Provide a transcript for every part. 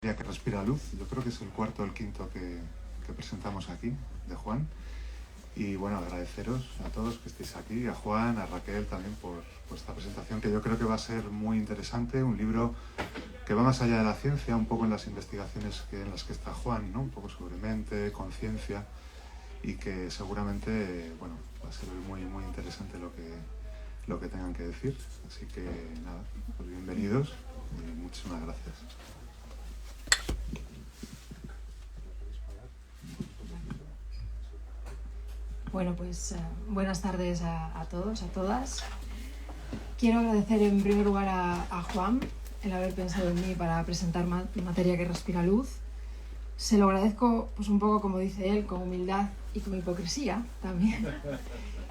Ya que respira luz, yo creo que es el cuarto o el quinto que presentamos aquí, de Juan. Y bueno, agradeceros a todos que estéis aquí, a Juan, a Raquel también por esta presentación, que yo creo que va a ser muy interesante, un libro que va más allá de la ciencia, un poco en las investigaciones en las que está Juan, ¿no? Un poco sobre mente, conciencia, y que seguramente, bueno, va a ser muy, muy interesante lo que tengan que decir. Así que nada, pues bienvenidos y muchísimas gracias. Bueno, pues buenas tardes a todos, a todas. Quiero agradecer en primer lugar a Juan el haber pensado en mí para presentar materia que respira luz. Se lo agradezco, pues un poco como dice él, con humildad y con hipocresía también.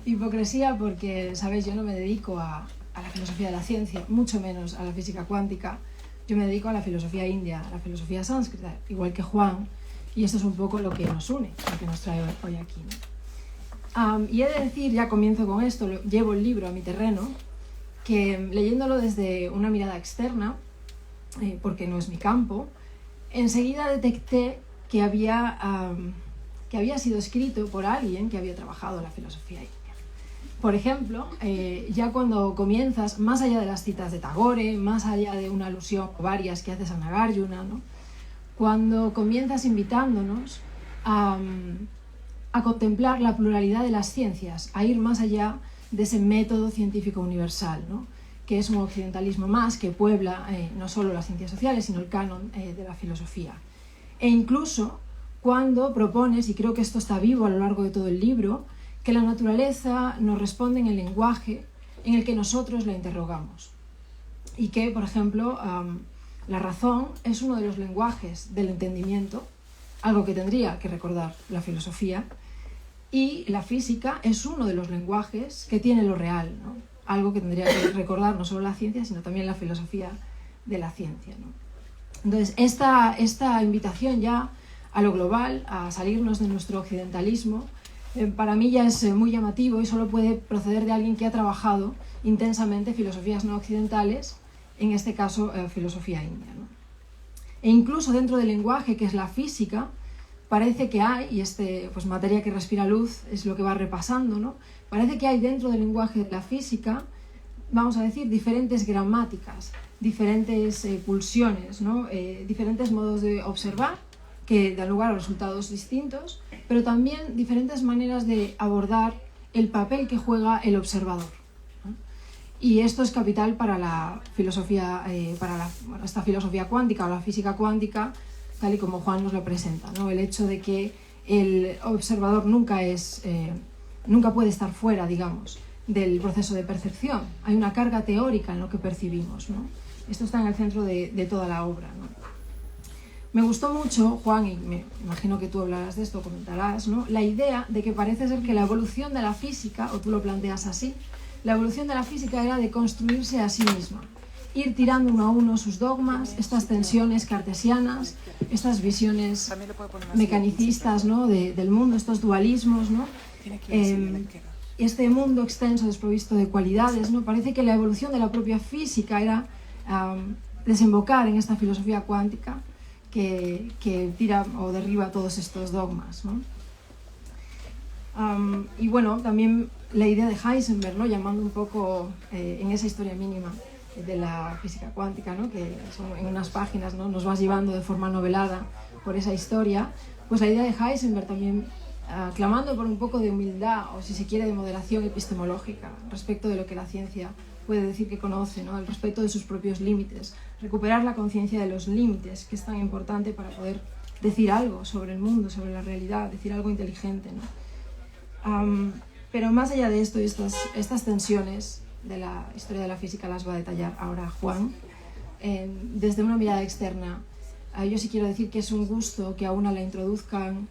Hipocresía porque, ¿sabéis? Yo no me dedico a la filosofía de la ciencia, mucho menos a la física cuántica. Yo me dedico a la filosofía india, a la filosofía sánscrita, igual que Juan, y esto es un poco lo que nos une, lo que nos trae hoy aquí, ¿no? Y he de decir, ya comienzo con esto, llevo el libro a mi terreno, que leyéndolo desde una mirada externa, porque no es mi campo, enseguida detecté que había sido escrito por alguien que había trabajado la filosofía india. Por ejemplo, ya cuando comienzas, más allá de las citas de Tagore, más allá de una alusión o varias que haces a Nagarjuna, ¿no? Cuando comienzas invitándonos a contemplar la pluralidad de las ciencias, a ir más allá de ese método científico universal, ¿no? Que es un occidentalismo más que puebla no solo las ciencias sociales, sino el canon de la filosofía. E incluso cuando propones, y creo que esto está vivo a lo largo de todo el libro, que la naturaleza nos responde en el lenguaje en el que nosotros la interrogamos. Y que, por ejemplo, la razón es uno de los lenguajes del entendimiento, algo que tendría que recordar la filosofía, y la física es uno de los lenguajes que tiene lo real, ¿no? Algo que tendría que recordar no solo la ciencia, sino también la filosofía de la ciencia, ¿no? Entonces, esta invitación ya a lo global, a salirnos de nuestro occidentalismo, para mí ya es muy llamativo y solo puede proceder de alguien que ha trabajado intensamente filosofías no occidentales, en este caso filosofía india, ¿no? E incluso dentro del lenguaje, que es la física, parece que hay, y pues materia que respira luz es lo que va repasando, ¿no? Parece que hay dentro del lenguaje de la física, vamos a decir, diferentes gramáticas, diferentes pulsiones, ¿no? Diferentes modos de observar que dan lugar a resultados distintos, pero también diferentes maneras de abordar el papel que juega el observador, ¿no? Y esto es capital para la filosofía, esta filosofía cuántica o la física cuántica, tal y como Juan nos lo presenta, ¿no? El hecho de que el observador nunca puede estar fuera, digamos, del proceso de percepción. Hay una carga teórica en lo que percibimos, ¿no? Esto está en el centro de toda la obra, ¿no? Me gustó mucho, Juan, y me imagino que tú hablarás de esto, comentarás, ¿no? La idea de que parece ser que la evolución de la física, o tú lo planteas así, la evolución de la física era de construirse a sí misma, ir tirando uno a uno sus dogmas, estas tensiones cartesianas, estas visiones mecanicistas, ¿no? del mundo, estos dualismos, ¿no? Este mundo extenso desprovisto de cualidades, ¿no? Parece que la evolución de la propia física era desembocar en esta filosofía cuántica que tira o derriba todos estos dogmas, ¿no? Y bueno, también la idea de Heisenberg, ¿no? Llamando un poco en esa historia mínima de la física cuántica, ¿no? Que son en unas páginas, ¿no? Nos vas llevando de forma novelada por esa historia, pues la idea de Heisenberg también clamando por un poco de humildad, o si se quiere de moderación epistemológica respecto de lo que la ciencia puede decir que conoce, ¿no? El respeto de sus propios límites, recuperar la conciencia de los límites, que es tan importante para poder decir algo sobre el mundo, sobre la realidad, decir algo inteligente, ¿no? Pero más allá de esto y estas tensiones de la historia de la física las va a detallar ahora Juan. Desde una mirada externa, yo sí quiero decir que es un gusto que a una la introduzcan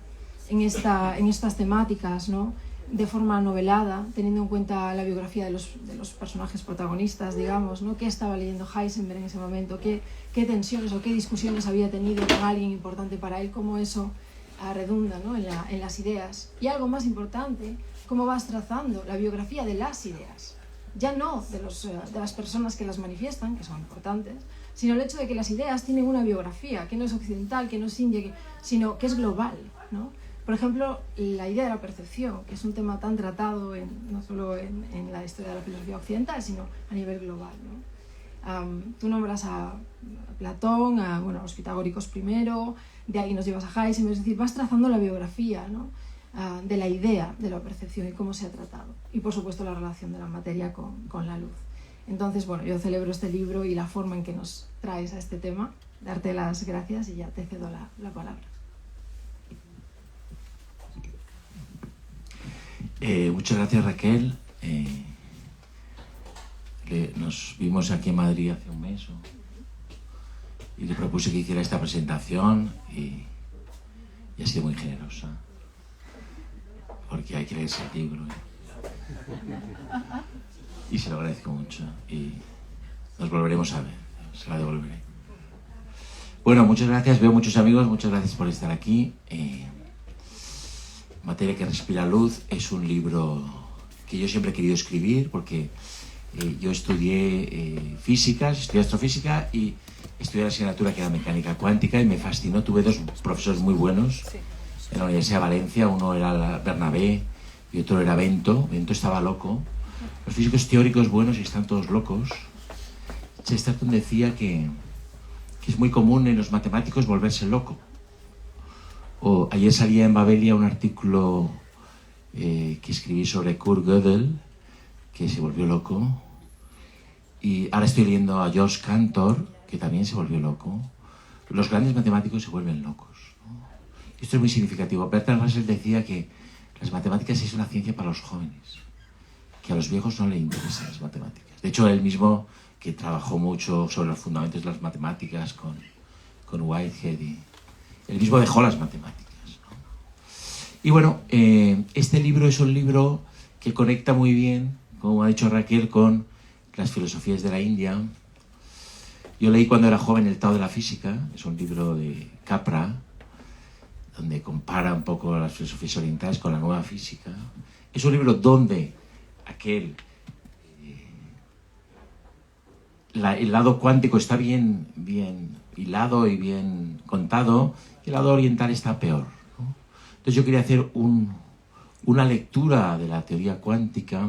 en estas temáticas, ¿no? De forma novelada, teniendo en cuenta la biografía de los personajes protagonistas, digamos, ¿no? ¿Qué estaba leyendo Heisenberg en ese momento? ¿Qué tensiones o qué discusiones había tenido con alguien importante para él? ¿Cómo eso redunda, ¿no? en las ideas? Y algo más importante, cómo vas trazando la biografía de las ideas, ya no de las personas que las manifiestan, que son importantes, sino el hecho de que las ideas tienen una biografía, que no es occidental, que no es india, sino que es global, ¿no? Por ejemplo, la idea de la percepción, que es un tema tan tratado no solo en la historia de la filosofía occidental, sino a nivel global, ¿no? Tú nombras a Platón, a los pitagóricos primero, de ahí nos llevas a Heisenberg, es decir, vas trazando la biografía, ¿no? De la idea de la percepción y cómo se ha tratado. Y por supuesto la relación de la materia con la luz. Entonces, yo celebro este libro y la forma en que nos traes a este tema. Darte las gracias y ya te cedo la palabra. Muchas gracias, Raquel. Nos vimos aquí en Madrid hace un mes y le propuse que hiciera esta presentación y ha sido muy generosa, porque hay que leerse el libro y se lo agradezco mucho y nos volveremos a ver, se la devolveré. Bueno, muchas gracias, veo muchos amigos, muchas gracias por estar aquí. Materia que respira luz es un libro que yo siempre he querido escribir porque yo estudié física, estudié astrofísica y estudié la asignatura que era mecánica cuántica y me fascinó. Tuve dos profesores muy buenos en la Universidad de Valencia, uno era Bernabé y otro era Bento. Bento estaba loco. Los físicos teóricos buenos están todos locos. Chesterton decía que es muy común en los matemáticos volverse loco. Ayer salía en Babelia un artículo que escribí sobre Kurt Gödel, que se volvió loco, y ahora estoy leyendo a George Cantor, que también se volvió loco. Los grandes matemáticos se vuelven locos, ¿no? Esto es muy significativo. Bertrand Russell decía que las matemáticas es una ciencia para los jóvenes, que a los viejos no les interesan las matemáticas. De hecho, él mismo, que trabajó mucho sobre los fundamentos de las matemáticas con Whitehead, él mismo dejó las matemáticas, ¿no? Y bueno, este libro es un libro que conecta muy bien, como ha dicho Raquel, con las filosofías de la India. Yo leí cuando era joven El Tao de la Física, es un libro de Capra, donde compara un poco las filosofías orientales con la nueva física. Es un libro donde el lado cuántico está bien hilado y bien contado, y el lado oriental está peor, ¿no? Entonces yo quería hacer una lectura de la teoría cuántica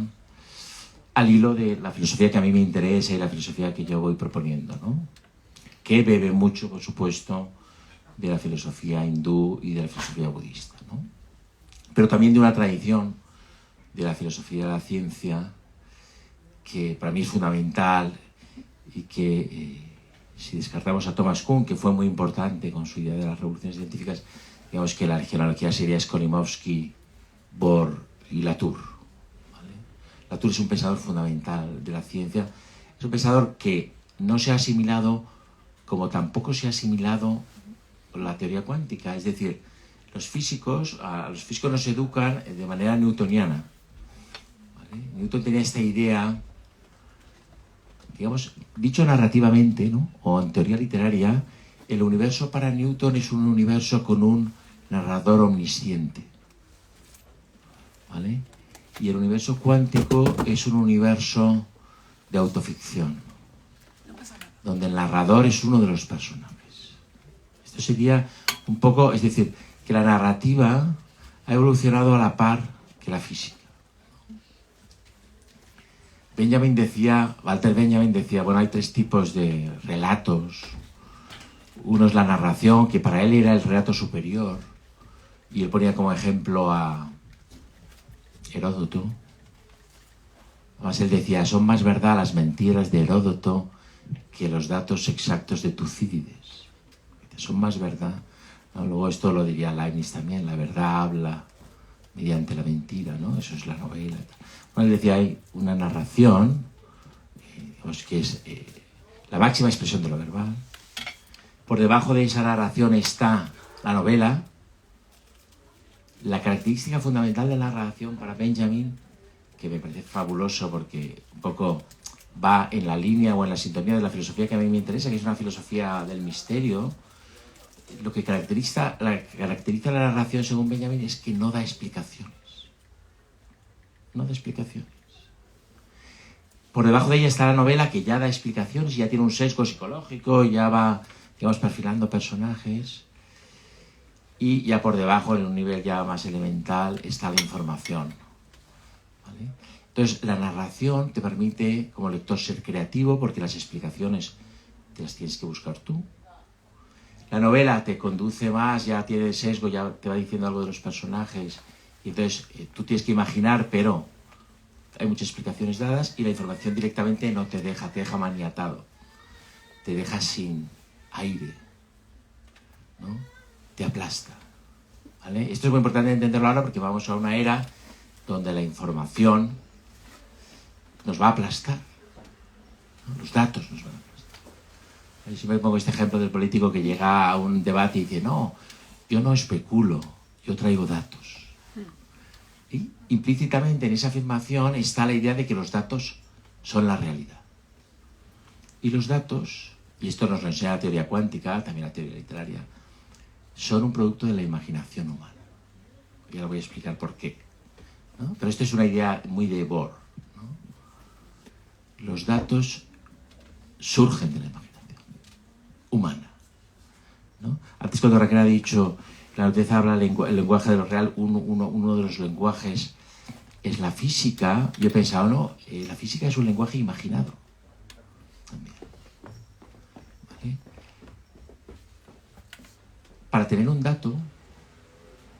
al hilo de la filosofía que a mí me interesa y la filosofía que yo voy proponiendo, ¿no? Que bebe mucho, por supuesto, de la filosofía hindú y de la filosofía budista, ¿no? Pero también de una tradición de la filosofía de la ciencia que para mí es fundamental y que si descartamos a Thomas Kuhn, que fue muy importante con su idea de las revoluciones científicas, digamos que la genealogía sería Skolimowski, Bohr y Latour, ¿vale? Latour es un pensador fundamental de la ciencia, es un pensador que no se ha asimilado como tampoco se ha asimilado la teoría cuántica, es decir, a los físicos nos educan de manera newtoniana, ¿vale? Newton tenía esta idea, digamos, dicho narrativamente, ¿no? O en teoría literaria, el universo para Newton es un universo con un narrador omnisciente, ¿vale? Y el universo cuántico es un universo de autoficción, donde el narrador es uno de los personajes. Esto sería un poco, es decir, que la narrativa ha evolucionado a la par que la física. Walter Benjamin decía, bueno, hay tres tipos de relatos. Uno es la narración, que para él era el relato superior, y él ponía como ejemplo a Heródoto. Además él decía, son más verdad las mentiras de Heródoto que los datos exactos de Tucídides. Son más verdad, ¿no? Luego esto lo diría Leibniz también, la verdad habla mediante la mentira, ¿no? Eso es la novela. Bueno, él decía, hay una narración, digamos que es la máxima expresión de lo verbal. Por debajo de esa narración está la novela. La característica fundamental de la narración para Benjamin, que me parece fabuloso porque un poco va en la línea o en la sintonía de la filosofía que a mí me interesa, que es una filosofía del misterio, lo que caracteriza la narración según Benjamin es que no da explicaciones. No da explicaciones. Por debajo de ella está la novela, que ya da explicaciones, ya tiene un sesgo psicológico, ya va, digamos, perfilando personajes. Y ya por debajo, en un nivel ya más elemental, está la información. ¿Vale? Entonces, la narración te permite, como lector, ser creativo, porque las explicaciones te las tienes que buscar tú. La novela te conduce más, ya tiene sesgo, ya te va diciendo algo de los personajes. Y entonces, tú tienes que imaginar, pero hay muchas explicaciones dadas, y la información directamente no te deja maniatado. Te deja sin aire, ¿no? Te aplasta, ¿vale? Esto es muy importante entenderlo ahora, porque vamos a una era donde la información nos va a aplastar, ¿no? Los datos nos van a aplastar. Yo siempre pongo este ejemplo del político que llega a un debate y dice: no, yo no especulo, yo traigo datos. Y implícitamente en esa afirmación está la idea de que los datos son la realidad. Y los datos, y esto nos lo enseña la teoría cuántica, también la teoría literaria, son un producto de la imaginación humana. Ya lo voy a explicar por qué, ¿no? Pero esto es una idea muy de Bohr, ¿no? Los datos surgen de la imaginación humana, ¿no? Antes, cuando Raquel ha dicho, la naturaleza habla el lenguaje de lo real, uno de los lenguajes es la física. Yo he pensado, no, la física es un lenguaje imaginado también, ¿vale? Para tener un dato,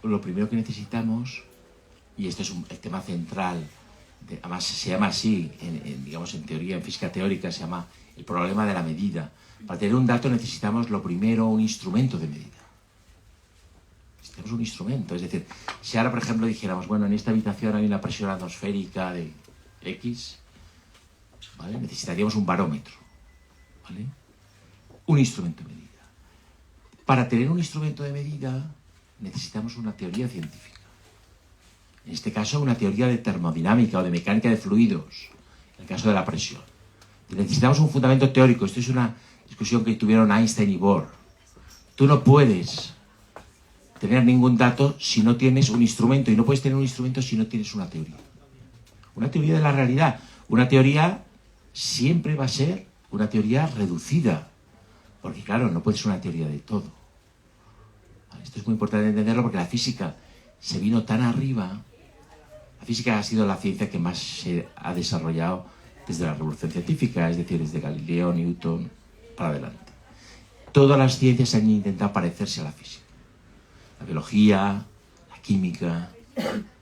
lo primero que necesitamos, y este es el tema central, además se llama así, digamos, en teoría, en física teórica, se llama el problema de la medida. Para tener un dato necesitamos, lo primero, un instrumento de medida. Necesitamos un instrumento. Es decir, si ahora, por ejemplo, dijéramos, bueno, en esta habitación hay una presión atmosférica de X, ¿vale? Necesitaríamos un barómetro, ¿vale? Un instrumento de medida. Para tener un instrumento de medida necesitamos una teoría científica. En este caso, una teoría de termodinámica o de mecánica de fluidos, en el caso de la presión. Necesitamos un fundamento teórico. Esto es una discusión que tuvieron Einstein y Bohr. Tú no puedes tener ningún dato si no tienes un instrumento, y no puedes tener un instrumento si no tienes una teoría. Una teoría de la realidad. Una teoría siempre va a ser una teoría reducida, porque claro, no puede ser una teoría de todo. Esto es muy importante entenderlo, porque la física se vino tan arriba. La física ha sido la ciencia que más se ha desarrollado desde la revolución científica, es decir, desde Galileo, Newton, para adelante. Todas las ciencias han intentado parecerse a la física. La biología, la química,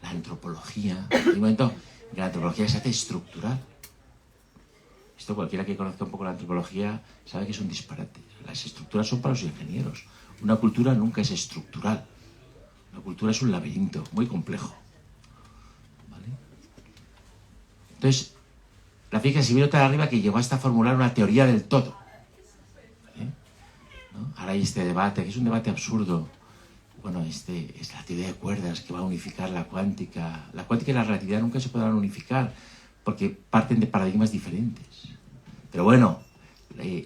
la antropología. Hay un momento en que la antropología se hace estructural. Esto, cualquiera que conozca un poco la antropología sabe que es un disparate. Las estructuras son para los ingenieros. Una cultura nunca es estructural. Una cultura es un laberinto muy complejo, ¿vale? Entonces, la física se vino tan arriba que llegó hasta formular una teoría del todo, ¿vale? ¿No? Ahora hay este debate, que es un debate absurdo. Bueno, es la teoría de cuerdas que va a unificar la cuántica. La cuántica y la relatividad nunca se podrán unificar, porque parten de paradigmas diferentes. Pero bueno,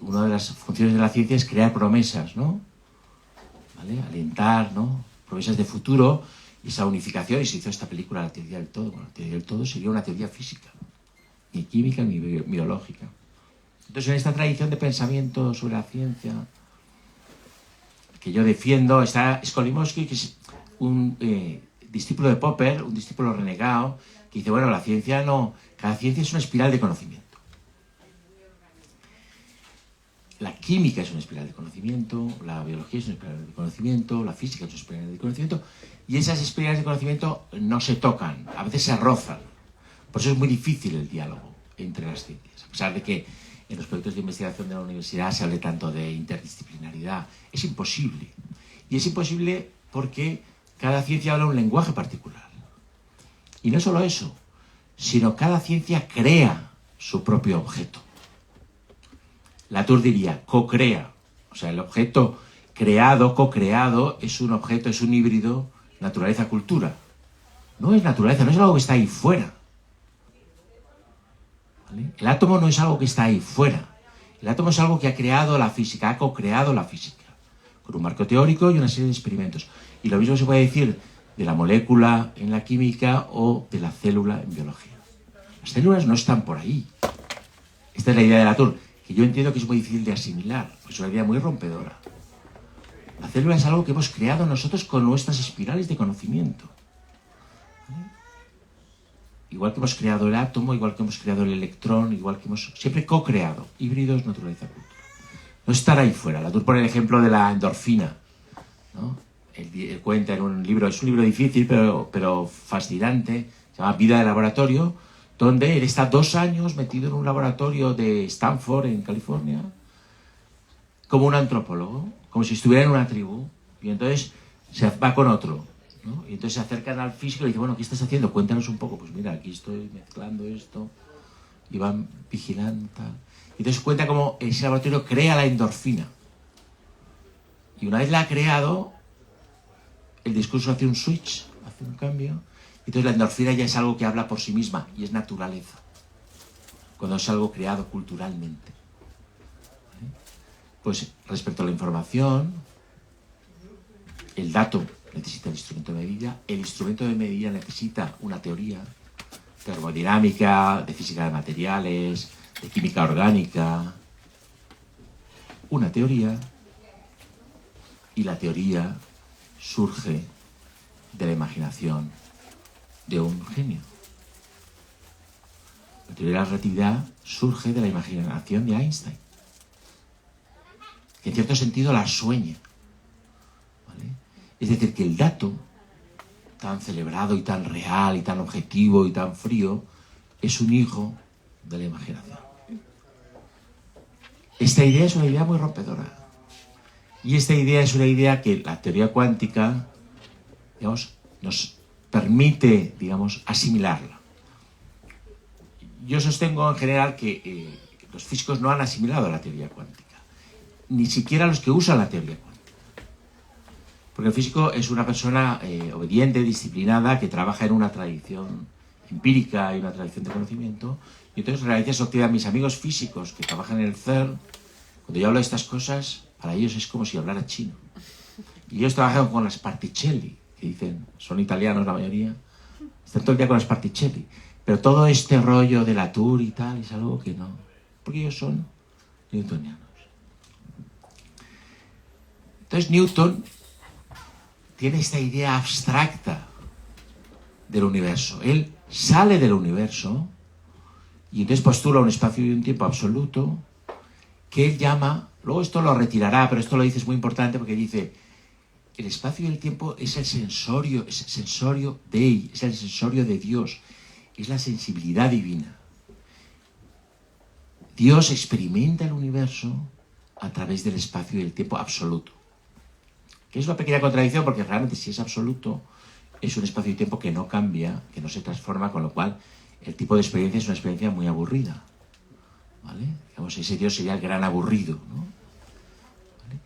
una de las funciones de la ciencia es crear promesas, ¿no? ¿Vale? Alentar, ¿no? Promesas de futuro, y esa unificación, y se hizo esta película, La teoría del todo. Bueno, la teoría del todo sería una teoría física, ni química ni biológica. Entonces, en esta tradición de pensamiento sobre la ciencia que yo defiendo, está Skolimowski, que es un discípulo de Popper, un discípulo renegado, que dice, bueno, la ciencia no, cada ciencia es una espiral de conocimiento. La química es una espiral de conocimiento, la biología es una espiral de conocimiento, la física es una espiral de conocimiento, y esas espirales de conocimiento no se tocan, a veces se rozan. Por eso es muy difícil el diálogo entre las ciencias, a pesar de que en los proyectos de investigación de la universidad se hable tanto de interdisciplinaridad. Es imposible. Y es imposible porque cada ciencia habla un lenguaje particular. Y no solo eso, sino cada ciencia crea su propio objeto. Latour diría, co-crea. O sea, el objeto creado, co-creado, es un objeto, es un híbrido, naturaleza-cultura. No es naturaleza, no es algo que está ahí fuera. ¿Vale? El átomo no es algo que está ahí fuera. El átomo es algo que ha creado la física, ha co-creado la física, con un marco teórico y una serie de experimentos. Y lo mismo se puede decir de la molécula en la química o de la célula en biología. Las células no están por ahí. Esta es la idea de Latour, que yo entiendo que es muy difícil de asimilar, pues es una idea muy rompedora. La célula es algo que hemos creado nosotros con nuestras espirales de conocimiento. ¿Vale? Igual que hemos creado el átomo, igual que hemos creado el electrón, igual que hemos siempre co-creado. Híbridos, naturaleza, cultura. No estar ahí fuera. Latour pone el ejemplo de la endorfina, ¿no? Él cuenta en un libro, es un libro difícil pero fascinante, se llama Vida de Laboratorio, donde él está 2 años metido en un laboratorio de Stanford, en California, como un antropólogo, como si estuviera en una tribu, y entonces se va con otro, ¿no? Y entonces se acercan al físico y le dicen, bueno, ¿qué estás haciendo? Cuéntanos un poco. Pues mira, aquí estoy mezclando esto, y van vigilando, tal. Y entonces cuenta cómo ese laboratorio crea la endorfina. Y una vez la ha creado, el discurso hace un switch, hace un cambio. Entonces la endorfina ya es algo que habla por sí misma y es naturaleza. Cuando es algo creado culturalmente. Pues respecto a la información, el dato necesita el instrumento de medida, el instrumento de medida necesita una teoría termodinámica, de física de materiales, de química orgánica, una teoría, y la teoría surge de la imaginación de un genio. La teoría de la relatividad surge de la imaginación de Einstein, que en cierto sentido la sueña, ¿vale? Es decir, que el dato tan celebrado y tan real y tan objetivo y tan frío es un hijo de la imaginación. Esta idea es una idea muy rompedora. Y esta idea es una idea que la teoría cuántica, digamos, nos permite, digamos, asimilarla. Yo sostengo en general que los físicos no han asimilado la teoría cuántica, ni siquiera los que usan la teoría cuántica. Porque el físico es una persona obediente, disciplinada, que trabaja en una tradición empírica y una tradición de conocimiento. Y entonces, gracias a mis amigos físicos que trabajan en el CERN, cuando yo hablo de estas cosas, para ellos es como si hablara chino. Y ellos trabajan con las Particelli, que dicen, son italianos la mayoría, están todo el día con las Particelli. Pero todo este rollo de Latour y tal es algo que no, porque ellos son newtonianos. Entonces Newton tiene esta idea abstracta del universo. Él sale del universo y entonces postula un espacio y un tiempo absoluto que él llama, luego esto lo retirará, pero esto lo dice, es muy importante porque dice, el espacio y el tiempo es el sensorio Dei, es el sensorio de Dios, es la sensibilidad divina. Dios experimenta el universo a través del espacio y el tiempo absoluto. Que es una pequeña contradicción porque realmente si es absoluto, es un espacio y tiempo que no cambia, que no se transforma, con lo cual el tipo de experiencia es una experiencia muy aburrida. ¿Vale? Digamos, ese Dios sería el gran aburrido, ¿no? ¿Vale?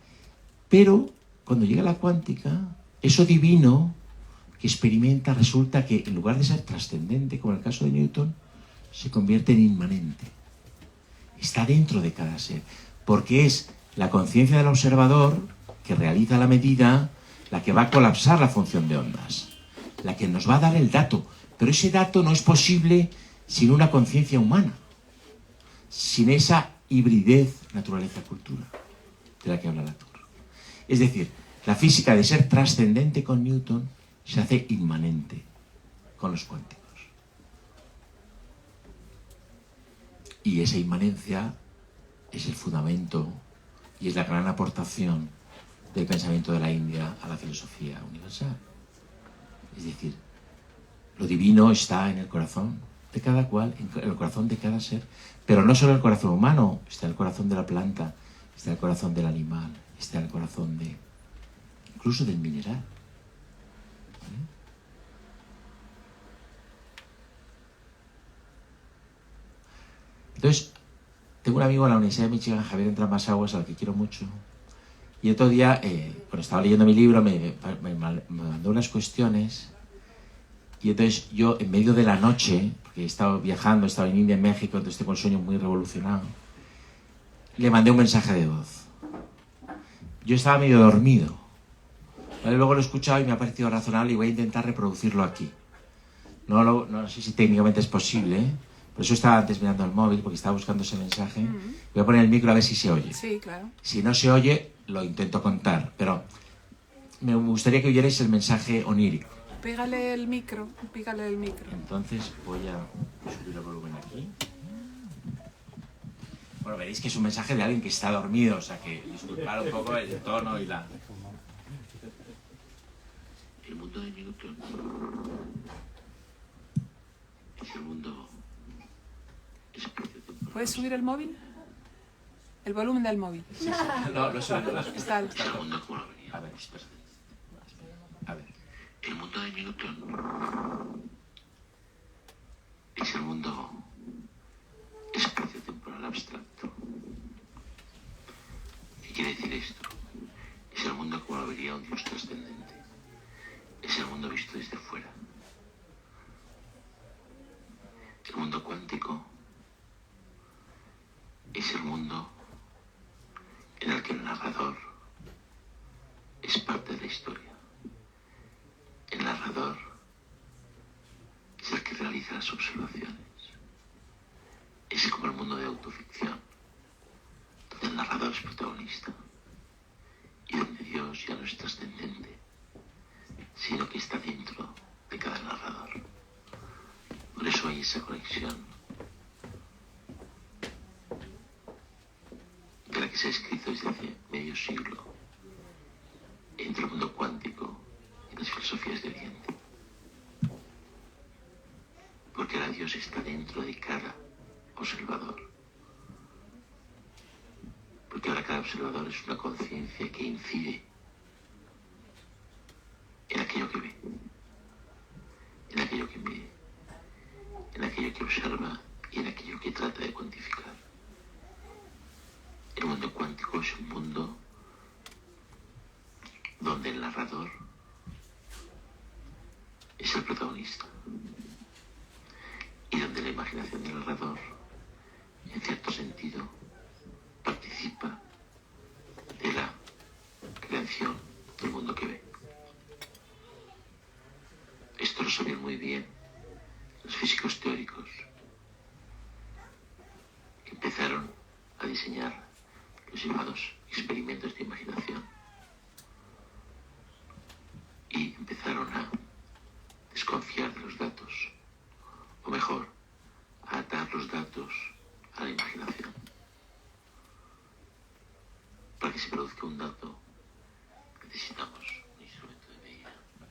Pero cuando llega la cuántica, eso divino que experimenta resulta que en lugar de ser trascendente, como en el caso de Newton, se convierte en inmanente. Está dentro de cada ser, porque es la conciencia del observador que realiza la medida la que va a colapsar la función de ondas, la que nos va a dar el dato, pero ese dato no es posible sin una conciencia humana, sin esa hibridez naturaleza-cultura de la que habla Latour. Es decir, la física de ser trascendente con Newton se hace inmanente con los cuánticos. Y esa inmanencia es el fundamento y es la gran aportación del pensamiento de la India a la filosofía universal. Es decir, lo divino está en el corazón de cada cual, en el corazón de cada ser, pero no solo en el corazón humano, está en el corazón de la planta, está en el corazón del animal, está en el corazón de, incluso del mineral. ¿Vale? Entonces, tengo un amigo en la Universidad de Michigan, Javier Entramasaguas, al que quiero mucho, y otro día, cuando estaba leyendo mi libro, me mandó unas cuestiones, y entonces yo, en medio de la noche, porque he estado viajando, he estado en India, en México, entonces tengo el sueño muy revolucionado, le mandé un mensaje de voz. Yo estaba medio dormido, ¿vale? Luego lo he escuchado y me ha parecido razonable y voy a intentar reproducirlo aquí. No sé si técnicamente es posible, Por eso estaba antes mirando el móvil, porque estaba buscando ese mensaje. Voy a poner el micro a ver si se oye. Sí, claro. Si no se oye, lo intento contar, pero me gustaría que oyerais el mensaje onírico. Pégale el micro, Entonces voy a subir el volumen aquí. Bueno, veréis que es un mensaje de alguien que está dormido, o sea que disculpad un poco el tono y la... El mundo de Newton es el mundo espaciotemporal. ¿Puedes subir el móvil? El volumen del móvil. Sí, sí. No, lo subo. Está Es el mundo como lo venía. A ver, espera. A ver. El mundo de Newton es el mundo espaciotemporal abstracto. ¿Qué quiere decir esto? Es el mundo como lo vería un Dios trascendente. Es el mundo visto desde fuera. El mundo cuántico es el mundo en el que el narrador es parte de la historia. El narrador es el que realiza las observaciones. Es como el mundo de autoficción, donde el narrador es protagonista y donde Dios ya no es trascendente, sino que está dentro de cada narrador. Por eso hay esa conexión de la que se ha escrito desde hace medio siglo entre el mundo cuántico y las filosofías de Oriente. Porque ahora Dios está dentro de cada observador. Porque ahora cada observador es una conciencia que incide en aquello que ve, en aquello que mide, en aquello que observa y en aquello que trata de cuantificar. El mundo cuántico es un mundo donde el narrador es el protagonista y donde la imaginación del narrador, en cierto sentido, participa de la creación del mundo que ve. Esto lo sabían muy bien los físicos teóricos, que empezaron a diseñar los llamados experimentos de imaginación y empezaron a desconfiar de los datos, o mejor, a atar los datos a la imaginación. Para que se produzca un dato necesitamos un instrumento de medida.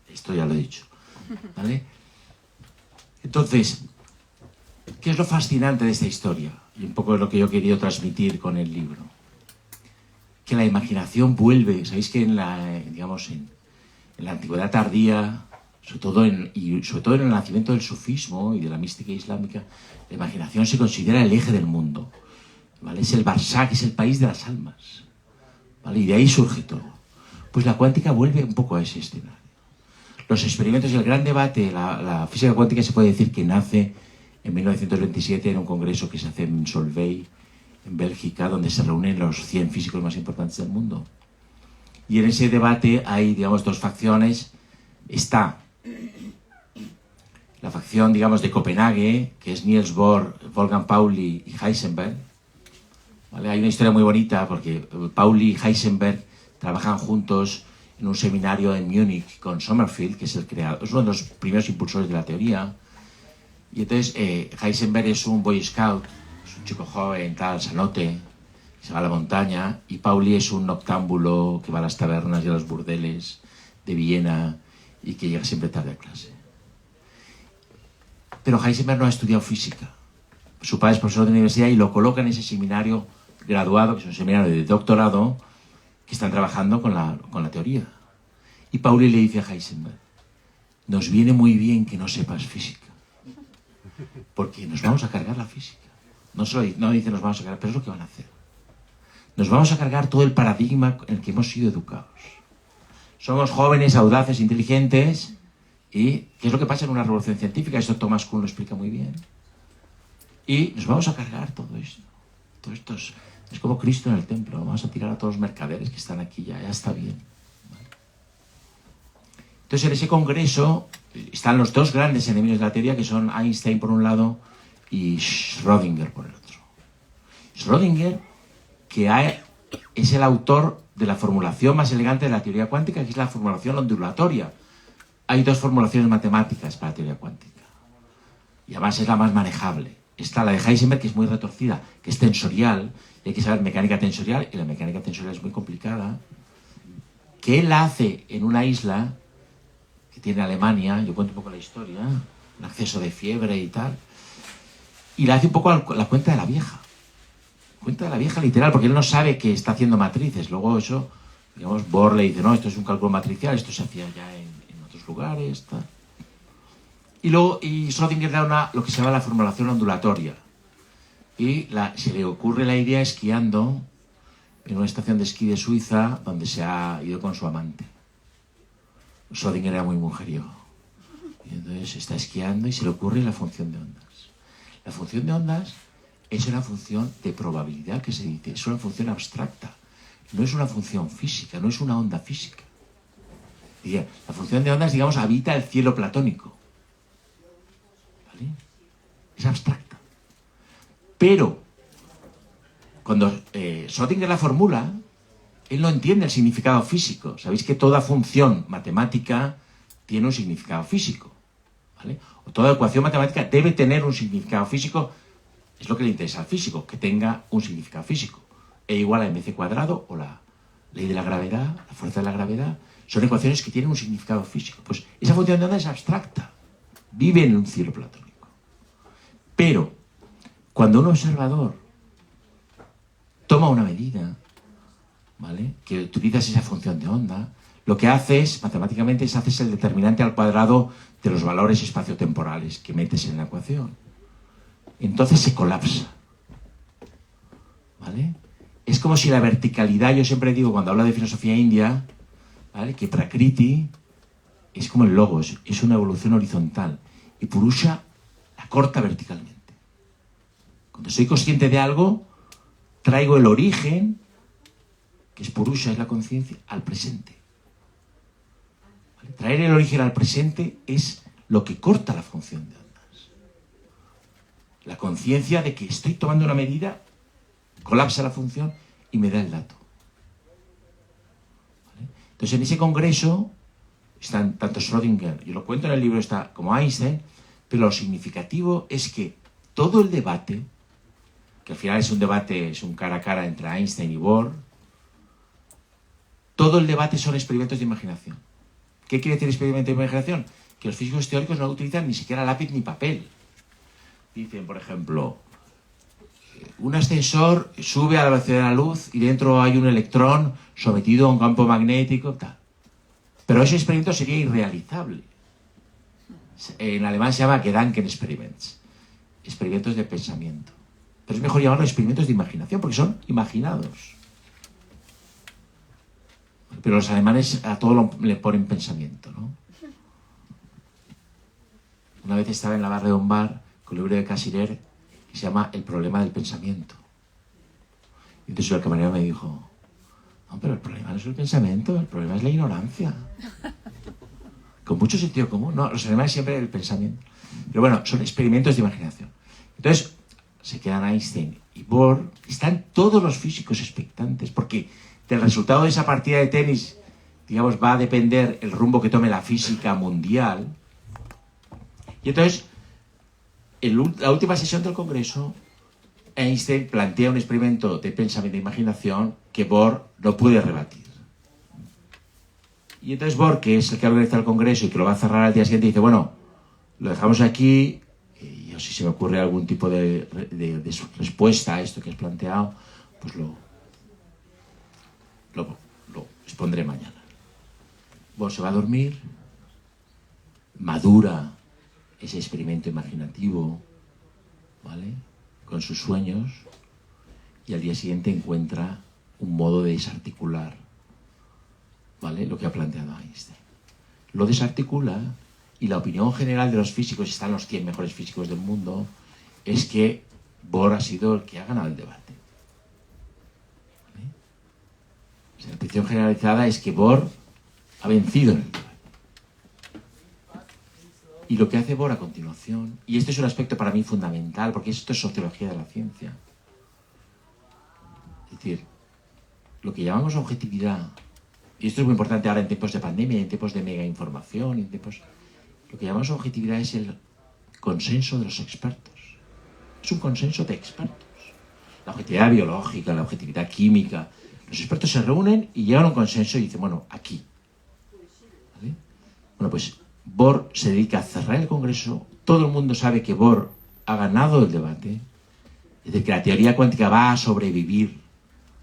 Esto ya lo he dicho, ¿vale? Entonces, ¿qué es lo fascinante de esta historia? Y un poco es lo que yo he querido transmitir con el libro. Que la imaginación vuelve, sabéis que en la antigüedad tardía, sobre todo en el nacimiento del sufismo y de la mística islámica, la imaginación se considera el eje del mundo, ¿vale? Es el Barsak, es el país de las almas, ¿vale? Y de ahí surge todo. Pues la cuántica vuelve un poco a ese escenario. Los experimentos y el gran debate, la física cuántica se puede decir que nace en 1927 en un congreso que se hace en Solvay, en Bélgica, donde se reúnen los 100 físicos más importantes del mundo. Y en ese debate hay, digamos, dos facciones. Está la facción, digamos, de Copenhague, que es Niels Bohr, Wolfgang Pauli y Heisenberg. ¿Vale? Hay una historia muy bonita porque Pauli y Heisenberg trabajan juntos en un seminario en Múnich con Sommerfeld, que es el creador, es uno de los primeros impulsores de la teoría. Y entonces Heisenberg es un boy scout, es un chico joven, tal, sanote, se va a la montaña, y Pauli es un noctámbulo que va a las tabernas y a los burdeles de Viena y que llega siempre tarde a clase. Pero Heisenberg no ha estudiado física. Su padre es profesor de universidad y lo coloca en ese seminario graduado, que es un seminario de doctorado, que están trabajando con la teoría. Y Pauli le dice a Heisenberg: nos viene muy bien que no sepas física, porque nos vamos a cargar la física. No dice nos vamos a cargar, pero es lo que van a hacer. Nos vamos a cargar todo el paradigma en el que hemos sido educados. Somos jóvenes, audaces, inteligentes, y ¿qué es lo que pasa en una revolución científica? Esto Thomas Kuhn lo explica muy bien. Y nos vamos a cargar todo esto. Todo esto es como Cristo en el templo. Vamos a tirar a todos los mercaderes que están aquí, ya está bien. ¿Vale? Entonces en ese congreso están los dos grandes enemigos de la teoría, que son Einstein por un lado y Schrödinger por el otro. Schrödinger, es el autor de la formulación más elegante de la teoría cuántica, que es la formulación ondulatoria. Hay dos formulaciones matemáticas para la teoría cuántica. Y además es la más manejable. Está la de Heisenberg, que es muy retorcida, que es tensorial, y hay que saber mecánica tensorial, y la mecánica tensorial es muy complicada, que él la hace en una isla que tiene Alemania, yo cuento un poco la historia, un acceso de fiebre y tal, y la hace un poco la cuenta de la vieja. Cuenta de la vieja literal, porque él no sabe que está haciendo matrices. Luego eso, digamos, Bohr le dice, no, esto es un cálculo matricial, esto se hacía ya en otros lugares, tal. Y luego, Schrödinger da lo que se llama la formulación ondulatoria. Y se le ocurre la idea esquiando en una estación de esquí de Suiza, donde se ha ido con su amante. Schrödinger era muy mujeriego. Y entonces está esquiando y se le ocurre la función de ondas. La función de ondas es una función de probabilidad, que se dice, es una función abstracta. No es una función física, no es una onda física. La función de ondas, digamos, habita el cielo platónico. ¿Vale? Es abstracta. Pero, cuando Schrödinger la formula, él no entiende el significado físico. Sabéis que toda función matemática tiene un significado físico. ¿Vale? O toda ecuación matemática debe tener un significado físico. Es lo que le interesa al físico, que tenga un significado físico. E igual a mc cuadrado, o la ley de la gravedad, la fuerza de la gravedad, son ecuaciones que tienen un significado físico. Pues esa función de onda es abstracta. Vive en un cielo platónico. Pero, cuando un observador toma una medida, ¿vale?, que utilizas esa función de onda, lo que haces, matemáticamente, haces el determinante al cuadrado de los valores espaciotemporales que metes en la ecuación. Entonces se colapsa. ¿Vale? Es como si la verticalidad, yo siempre digo cuando hablo de filosofía india, ¿vale?, que Prakriti es como el logos, es una evolución horizontal. Y Purusha la corta verticalmente. Cuando soy consciente de algo, traigo el origen, que es Purusha, es la conciencia, al presente. ¿Vale? Traer el origen al presente es lo que corta la función de ondas. La conciencia de que estoy tomando una medida, colapsa la función y me da el dato. ¿Vale? Entonces, en ese congreso están tanto Schrödinger, yo lo cuento en el libro, está como Einstein, pero lo significativo es que todo el debate, que al final es un debate, es un cara a cara entre Einstein y Bohr, todo el debate son experimentos de imaginación. ¿Qué quiere decir experimento de imaginación? Que los físicos teóricos no utilizan ni siquiera lápiz ni papel. Dicen, por ejemplo, un ascensor sube a la velocidad de la luz y dentro hay un electrón sometido a un campo magnético, tal. Pero ese experimento sería irrealizable. En alemán se llama Gedankenexperiments, experimentos de pensamiento. Pero es mejor llamarlos experimentos de imaginación, porque son imaginados. Pero los alemanes a todo le ponen pensamiento, ¿no? Una vez estaba en la barra de un bar con un libro de Cassirer que se llama El problema del pensamiento. Y entonces el camarero me dijo, no, pero el problema no es el pensamiento, el problema es la ignorancia. Con mucho sentido común, ¿no? Los alemanes siempre el pensamiento. Pero bueno, son experimentos de imaginación. Entonces, se quedan Einstein y Bohr, están todos los físicos expectantes, porque del resultado de esa partida de tenis, digamos, va a depender el rumbo que tome la física mundial. Y entonces, en la última sesión del Congreso, Einstein plantea un experimento de pensamiento e imaginación que Bohr no puede rebatir. Y entonces Bohr, que es el que organiza el Congreso y que lo va a cerrar al día siguiente, dice, bueno, lo dejamos aquí, y yo si se me ocurre algún tipo de respuesta a esto que has planteado, pues lo expondré mañana. Bohr se va a dormir, madura ese experimento imaginativo, ¿vale?, con sus sueños, y al día siguiente encuentra un modo de desarticular, ¿vale?, lo que ha planteado Einstein. Lo desarticula, y la opinión general de los físicos, están los 100 mejores físicos del mundo, es que Bohr ha sido el que ha ganado el debate. ¿Vale? O sea, la opinión generalizada es que Bohr ha vencido en el debate. Y lo que hace Bohr a continuación, y este es un aspecto para mí fundamental, porque esto es sociología de la ciencia. Es decir, lo que llamamos objetividad, y esto es muy importante ahora en tiempos de pandemia, en tiempos de mega información, lo que llamamos objetividad es el consenso de los expertos. Es un consenso de expertos. La objetividad biológica, la objetividad química. Los expertos se reúnen y llegan a un consenso y dicen, bueno, aquí. ¿Vale? Bueno, pues Bohr se dedica a cerrar el congreso. Todo el mundo sabe que Bohr ha ganado el debate. Es decir, que la teoría cuántica va a sobrevivir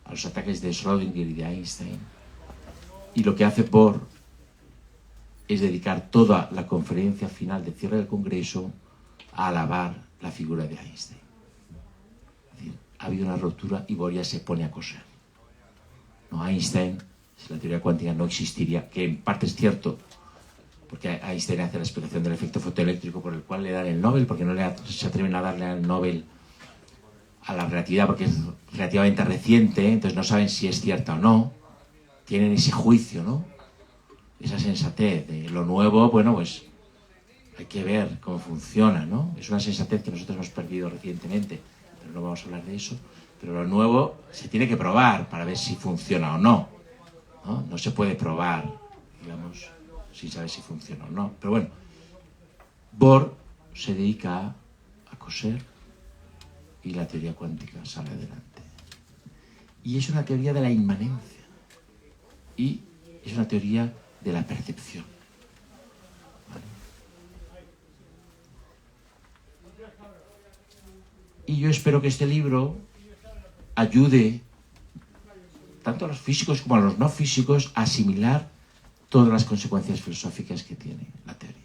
a los ataques de Schrödinger y de Einstein. Y lo que hace Bohr es dedicar toda la conferencia final de cierre del congreso a alabar la figura de Einstein. Es decir, ha habido una ruptura y Bohr ya se pone a coser. No, Einstein, si la teoría cuántica no existiría, que en parte es cierto, porque Einstein hace la explicación del efecto fotoeléctrico por el cual le dan el Nobel, porque no se atreven a darle el Nobel a la relatividad, porque es relativamente reciente, entonces no saben si es cierta o no. Tienen ese juicio, ¿no? Esa sensatez de lo nuevo, bueno, pues hay que ver cómo funciona, ¿no? Es una sensatez que nosotros hemos perdido recientemente, pero no vamos a hablar de eso. Pero lo nuevo se tiene que probar para ver si funciona o no, ¿no? No se puede probar, digamos, sin saber si funciona o no. Pero bueno, Bohr se dedica a coser y la teoría cuántica sale adelante. Y es una teoría de la inmanencia. Y es una teoría de la percepción. ¿Vale? Y yo espero que este libro ayude tanto a los físicos como a los no físicos a asimilar todas las consecuencias filosóficas que tiene la teoría.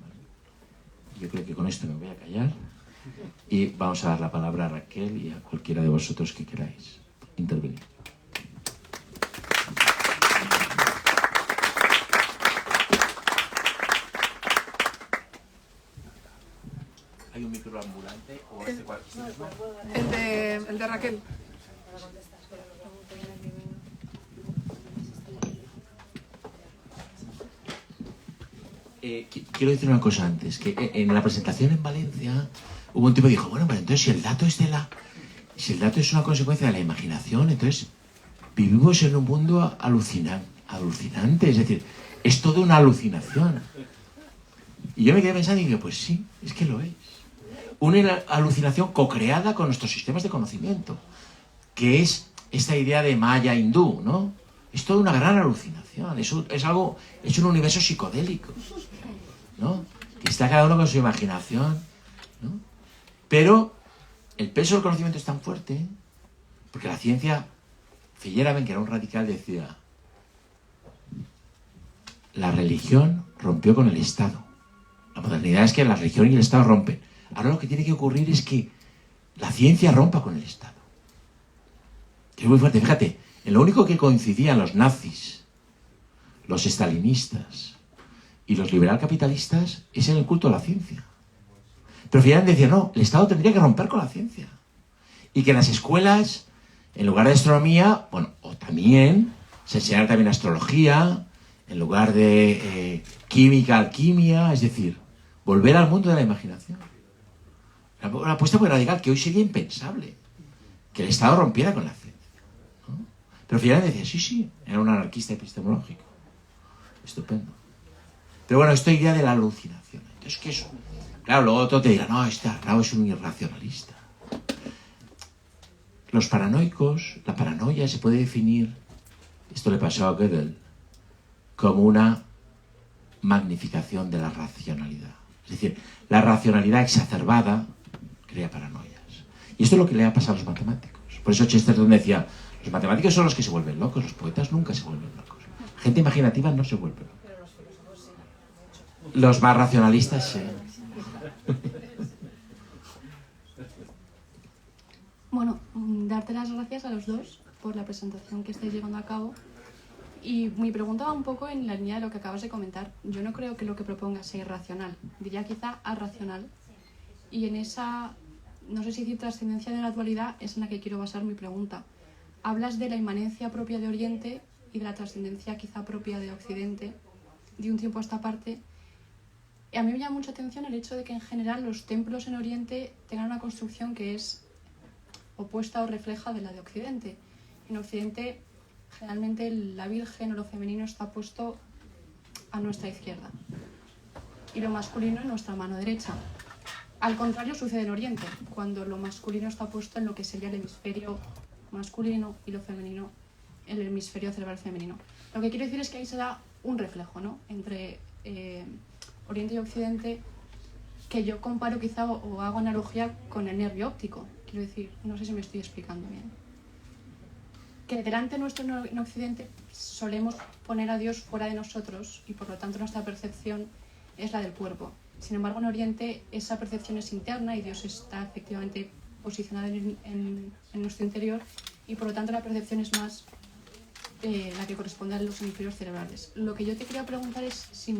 ¿Vale? Yo creo que con esto me voy a callar y vamos a dar la palabra a Raquel y a cualquiera de vosotros que queráis intervenir. ¿Hay un microambulante o este cual? El de Raquel. Quiero decir una cosa antes, que en la presentación en Valencia hubo un tipo que dijo, bueno, pero entonces si el dato es una consecuencia de la imaginación, entonces vivimos en un mundo alucinante, es decir, es toda una alucinación. Y yo me quedé pensando y dije, pues sí, es que lo es. Una alucinación co-creada con nuestros sistemas de conocimiento, que es esta idea de Maya hindú, ¿no? Es toda una gran alucinación, es un universo psicodélico, ¿no? Que está cada uno con su imaginación, ¿no? Pero el peso del conocimiento es tan fuerte, porque la ciencia, Feyerabend, que era un radical, decía, la religión rompió con el Estado. La modernidad es que la religión y el Estado rompen. Ahora lo que tiene que ocurrir es que la ciencia rompa con el Estado. Es muy fuerte. Fíjate, en lo único que coincidían los nazis, los estalinistas y los liberal capitalistas es en el culto a la ciencia. Pero finalmente decía, no, el Estado tendría que romper con la ciencia. Y que en las escuelas, en lugar de astronomía, bueno, o también, se enseñara también astrología, en lugar de química, alquimia, es decir, volver al mundo de la imaginación. Una apuesta muy radical que hoy sería impensable, que el Estado rompiera con la ciencia, ¿no? Pero finalmente decía, sí, era un anarquista epistemológico. Estupendo. Pero bueno, esta idea de la alucinación. Entonces, ¿qué es? Claro, luego otro te dirá, no, este Arnau es un irracionalista. Los paranoicos, la paranoia se puede definir, esto le pasó a Gödel, como una magnificación de la racionalidad. Es decir, la racionalidad exacerbada crea paranoias. Y esto es lo que le ha pasado a los matemáticos. Por eso Chesterton decía, los matemáticos son los que se vuelven locos, los poetas nunca se vuelven locos. Gente imaginativa no se vuelve loca. Los más racionalistas sí. Bueno, darte las gracias a los dos por la presentación que estáis llevando a cabo. Y mi pregunta va un poco en la línea de lo que acabas de comentar. Yo no creo que lo que propongas sea irracional, diría quizá arracional. Y en esa, no sé si decir trascendencia de la dualidad, es en la que quiero basar mi pregunta. Hablas de la inmanencia propia de Oriente y de la trascendencia quizá propia de Occidente, de un tiempo a esta parte, Y a mí me llama mucha atención el hecho de que en general los templos en Oriente tengan una construcción que es opuesta o refleja de la de Occidente. En Occidente, generalmente la Virgen o lo femenino está puesto a nuestra izquierda y lo masculino en nuestra mano derecha. Al contrario sucede en Oriente, cuando lo masculino está puesto en lo que sería el hemisferio masculino y lo femenino en el hemisferio cerebral femenino. Lo que quiero decir es que ahí se da un reflejo, ¿no?, entre Oriente y Occidente, que yo comparo quizá o hago analogía con el nervio óptico. Quiero decir, no sé si me estoy explicando bien. Que delante nuestro en Occidente solemos poner a Dios fuera de nosotros y por lo tanto nuestra percepción es la del cuerpo. Sin embargo, en Oriente esa percepción es interna y Dios está efectivamente posicionado en nuestro interior y por lo tanto la percepción es más la que corresponde a los hemisferios cerebrales. Lo que yo te quería preguntar es si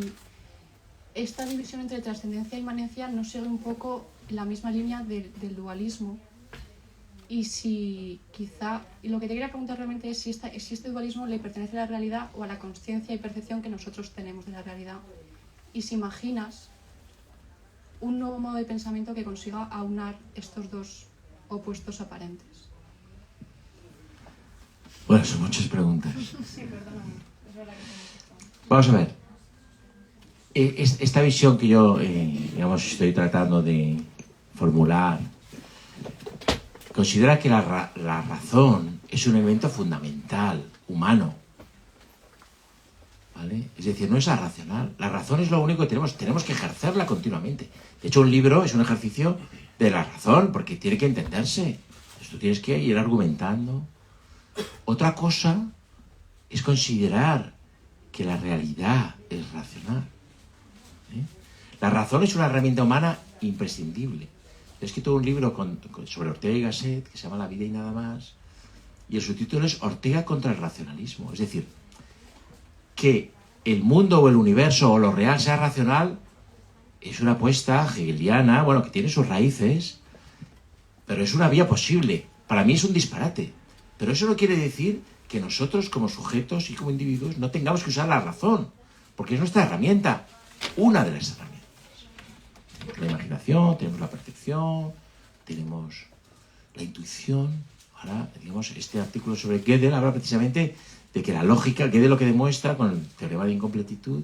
esta división entre trascendencia e inmanencia no sigue un poco la misma línea del dualismo y si quizá, y lo que te quería preguntar realmente es si este dualismo le pertenece a la realidad o a la consciencia y percepción que nosotros tenemos de la realidad, y si imaginas un nuevo modo de pensamiento que consiga aunar estos dos opuestos aparentes. Bueno, son muchas preguntas. Sí, perdóname, es verdad que Vamos a ver. Esta visión que yo, digamos, estoy tratando de formular, considera que la razón es un elemento fundamental, humano. ¿Vale? Es decir, no es irracional. La razón es lo único que tenemos que ejercerla continuamente. De hecho, un libro es un ejercicio de la razón, porque tiene que entenderse. Entonces, tú tienes que ir argumentando. Otra cosa es considerar que la realidad es racional. La razón es una herramienta humana imprescindible. He escrito un libro sobre Ortega y Gasset que se llama La vida y nada más, y el subtítulo es Ortega contra el racionalismo. Es decir, que el mundo o el universo o lo real sea racional es una apuesta hegeliana, bueno, que tiene sus raíces, pero es una vía posible. Para mí es un disparate. Pero eso no quiere decir que nosotros como sujetos y como individuos no tengamos que usar la razón, porque es nuestra herramienta, una de las herramientas. La imaginación, tenemos la percepción, tenemos la intuición. Ahora, digamos, este artículo sobre Gödel habla precisamente de que la lógica, Gödel lo que demuestra con el teorema de incompletitud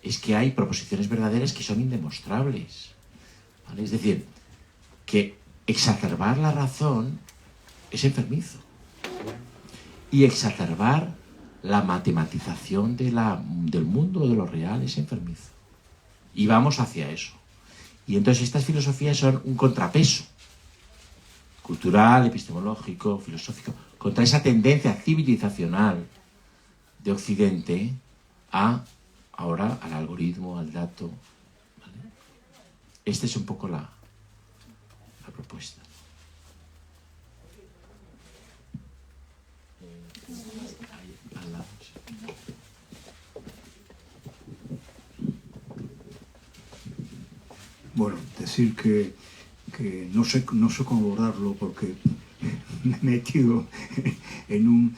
es que hay proposiciones verdaderas que son indemostrables. ¿Vale? Es decir, que exacerbar la razón es enfermizo. Y exacerbar la matematización del mundo, de lo real, es enfermizo. Y vamos hacia eso. Y entonces estas filosofías son un contrapeso cultural, epistemológico, filosófico, contra esa tendencia civilizacional de Occidente ahora al algoritmo, al dato. ¿Vale? Esta es un poco la propuesta. Bueno, decir que no sé cómo abordarlo porque me he metido en un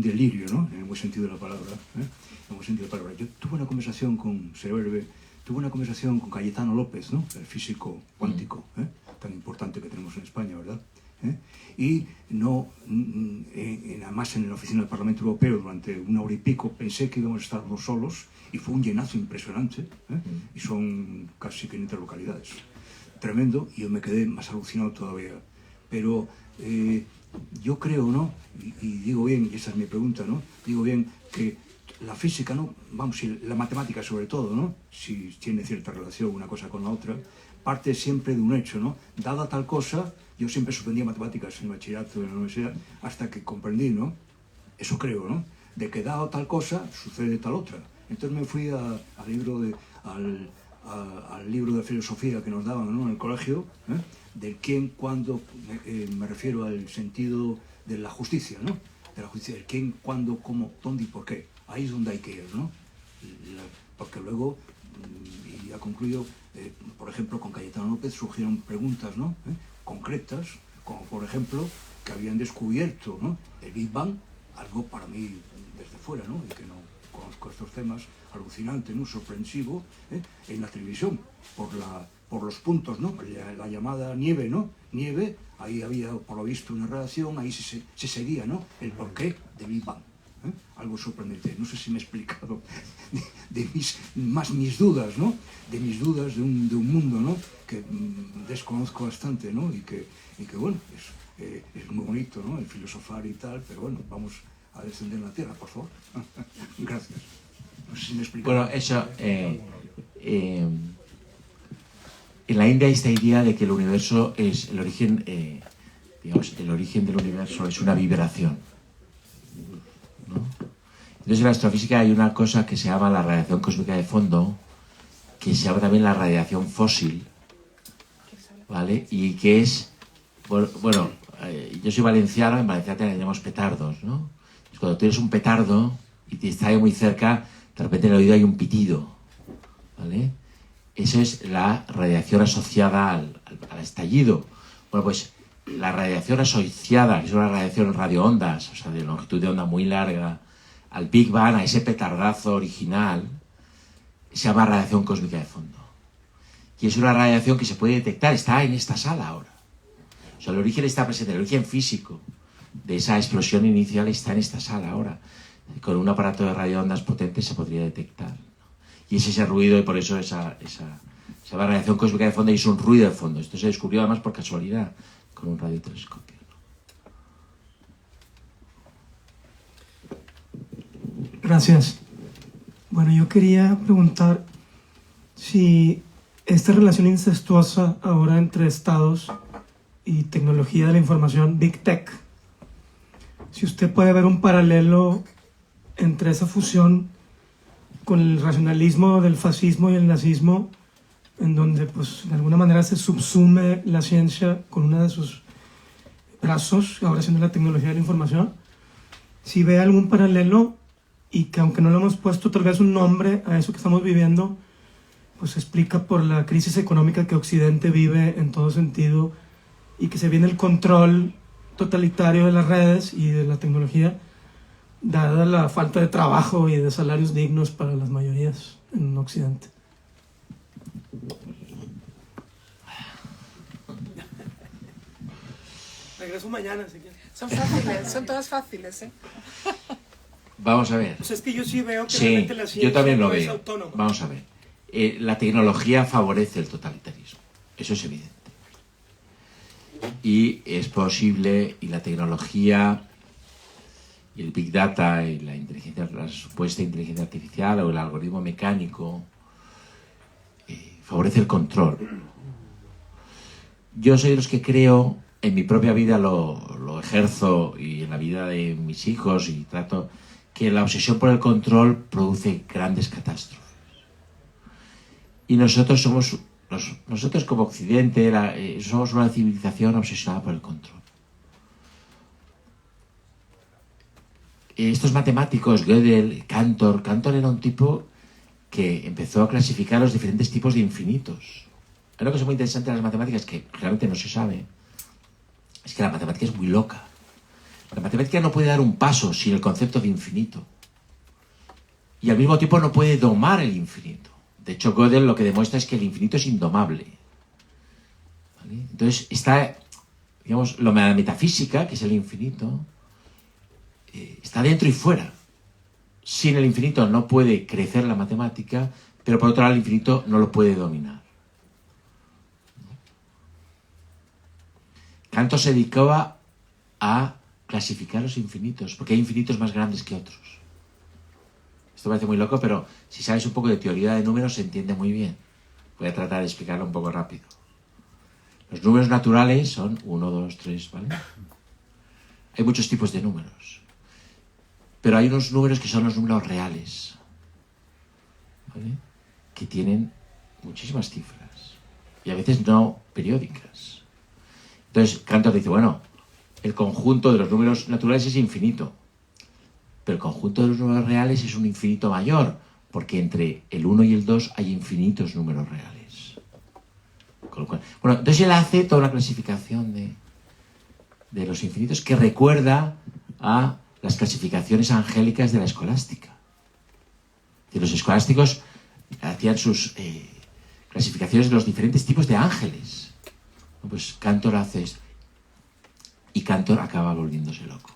delirio, ¿no? En el buen sentido de la palabra. En el buen sentido de la palabra. Yo tuve una conversación con Cayetano López, ¿no? El físico cuántico, tan importante que tenemos en España, ¿verdad? Y además en la oficina del Parlamento Europeo durante 1 hora y pico pensé que íbamos a estar dos solos y fue un llenazo impresionante, y son casi 500 localidades, tremendo, y yo me quedé más alucinado todavía. Pero yo creo, ¿no? Y digo bien, y esa es mi pregunta, ¿no? Digo bien que la física, ¿no? Vamos, y la matemática sobre todo, ¿no? Si tiene cierta relación una cosa con la otra, parte siempre de un hecho, ¿no? Dada tal cosa, yo siempre suspendía matemáticas en el bachillerato, en la universidad, hasta que comprendí, ¿no? Eso creo, ¿no? De que dado tal cosa, sucede tal otra. Entonces me fui al libro de filosofía que nos daban, ¿no? En el colegio, del quién, cuándo, me refiero al sentido de la justicia, ¿no? De la justicia, el quién, cuándo, cómo, dónde y por qué. Ahí es donde hay que ir, ¿no? Porque luego, y ya concluyo, por ejemplo, con Cayetano López surgieron preguntas, ¿no? Concretas, como por ejemplo, que habían descubierto, ¿no? El Big Bang, algo para mí desde fuera, ¿no? Y que no conozco estos temas, alucinante, ¿no? Sorprensivo, en la televisión, por los puntos, ¿no? La llamada nieve, ¿no? Nieve, ahí había, por lo visto, una redacción, ahí se seguía, ¿no? El porqué de Big Bang. Algo sorprendente. No sé si me he explicado de mis dudas, ¿no? De mis dudas de un mundo, ¿no? Que desconozco bastante, ¿no? Y que bueno, es muy bonito, ¿no? El filosofar y tal, pero bueno, vamos a descender en la tierra, por favor. Gracias. No sé si me he explicado. Bueno, eso... en la India hay esta idea de que el universo es el origen, digamos, el origen del universo es una vibración, ¿no? Entonces en la astrofísica hay una cosa que se llama la radiación cósmica de fondo, que se llama también la radiación fósil, ¿vale? Y que es, bueno, yo soy valenciano, en Valencia tenemos petardos, ¿no? Entonces, cuando tienes un petardo y te está ahí muy cerca, de repente en el oído hay un pitido, ¿vale? Eso es la radiación asociada al estallido. Bueno, pues la radiación asociada, que es una radiación radioondas, o sea, de longitud de onda muy larga, al Big Bang, a ese petardazo original, se llama radiación cósmica de fondo. Y es una radiación que se puede detectar, está en esta sala ahora. O sea, el origen está presente, el origen físico de esa explosión inicial está en esta sala ahora. Con un aparato de radioondas potente se podría detectar. Y es ese ruido, y por eso esa radiación cósmica de fondo, y es un ruido de fondo. Esto se descubrió además por casualidad con un radiotelescopio, ¿no? Gracias. Bueno, yo quería preguntar si esta relación incestuosa ahora entre estados y tecnología de la información, Big Tech, si usted puede ver un paralelo entre esa fusión con el racionalismo del fascismo y el nazismo, en donde pues de alguna manera se subsume la ciencia con uno de sus brazos, ahora siendo la tecnología de la información, si ve algún paralelo y que aunque no le hemos puesto tal vez un nombre a eso que estamos viviendo, pues se explica por la crisis económica que Occidente vive en todo sentido y que se viene el control totalitario de las redes y de la tecnología, dada la falta de trabajo y de salarios dignos para las mayorías en Occidente. Regreso mañana, si quieres. Son fáciles, son todas fáciles, ¿eh? Vamos a ver. Pues es que yo sí veo que Sí, realmente la ciencia yo también lo no es veo. autónoma. Vamos a ver. La tecnología favorece el totalitarismo. Eso es evidente. Y es posible, y la tecnología, y el Big Data, y la supuesta inteligencia artificial o el algoritmo mecánico, favorece el control. Yo soy de los que creo, en mi propia vida lo ejerzo, y en la vida de mis hijos, y trato, que la obsesión por el control produce grandes catástrofes. Y nosotros nosotros como Occidente, somos una civilización obsesionada por el control. Estos matemáticos, Gödel, Cantor era un tipo que empezó a clasificar los diferentes tipos de infinitos. Hay una cosa muy interesante de las matemáticas que realmente no se sabe, es que la matemática es muy loca. La matemática no puede dar un paso sin el concepto de infinito. Y al mismo tiempo no puede domar el infinito. De hecho, Gödel lo que demuestra es que el infinito es indomable. ¿Vale? Entonces, está, digamos, la metafísica, que es el infinito, está dentro y fuera. Sin el infinito no puede crecer la matemática, pero por otro lado el infinito no lo puede dominar. Cantor se dedicaba a clasificar los infinitos, porque hay infinitos más grandes que otros. Esto parece muy loco, pero si sabes un poco de teoría de números se entiende muy bien. Voy a tratar de explicarlo un poco rápido. Los números naturales son 1, 2, 3, ¿vale? Hay muchos tipos de números. Pero hay unos números que son los números reales, ¿vale? Que tienen muchísimas cifras. Y a veces no periódicas. Entonces, Cantor dice, bueno, el conjunto de los números naturales es infinito. Pero el conjunto de los números reales es un infinito mayor, porque entre el 1 y el 2 hay infinitos números reales. Con lo cual, bueno, entonces él hace toda una clasificación de los infinitos que recuerda a las clasificaciones angélicas de la escolástica. Y los escolásticos hacían sus clasificaciones de los diferentes tipos de ángeles. Pues Cantor hace esto. Y Cantor acaba volviéndose loco.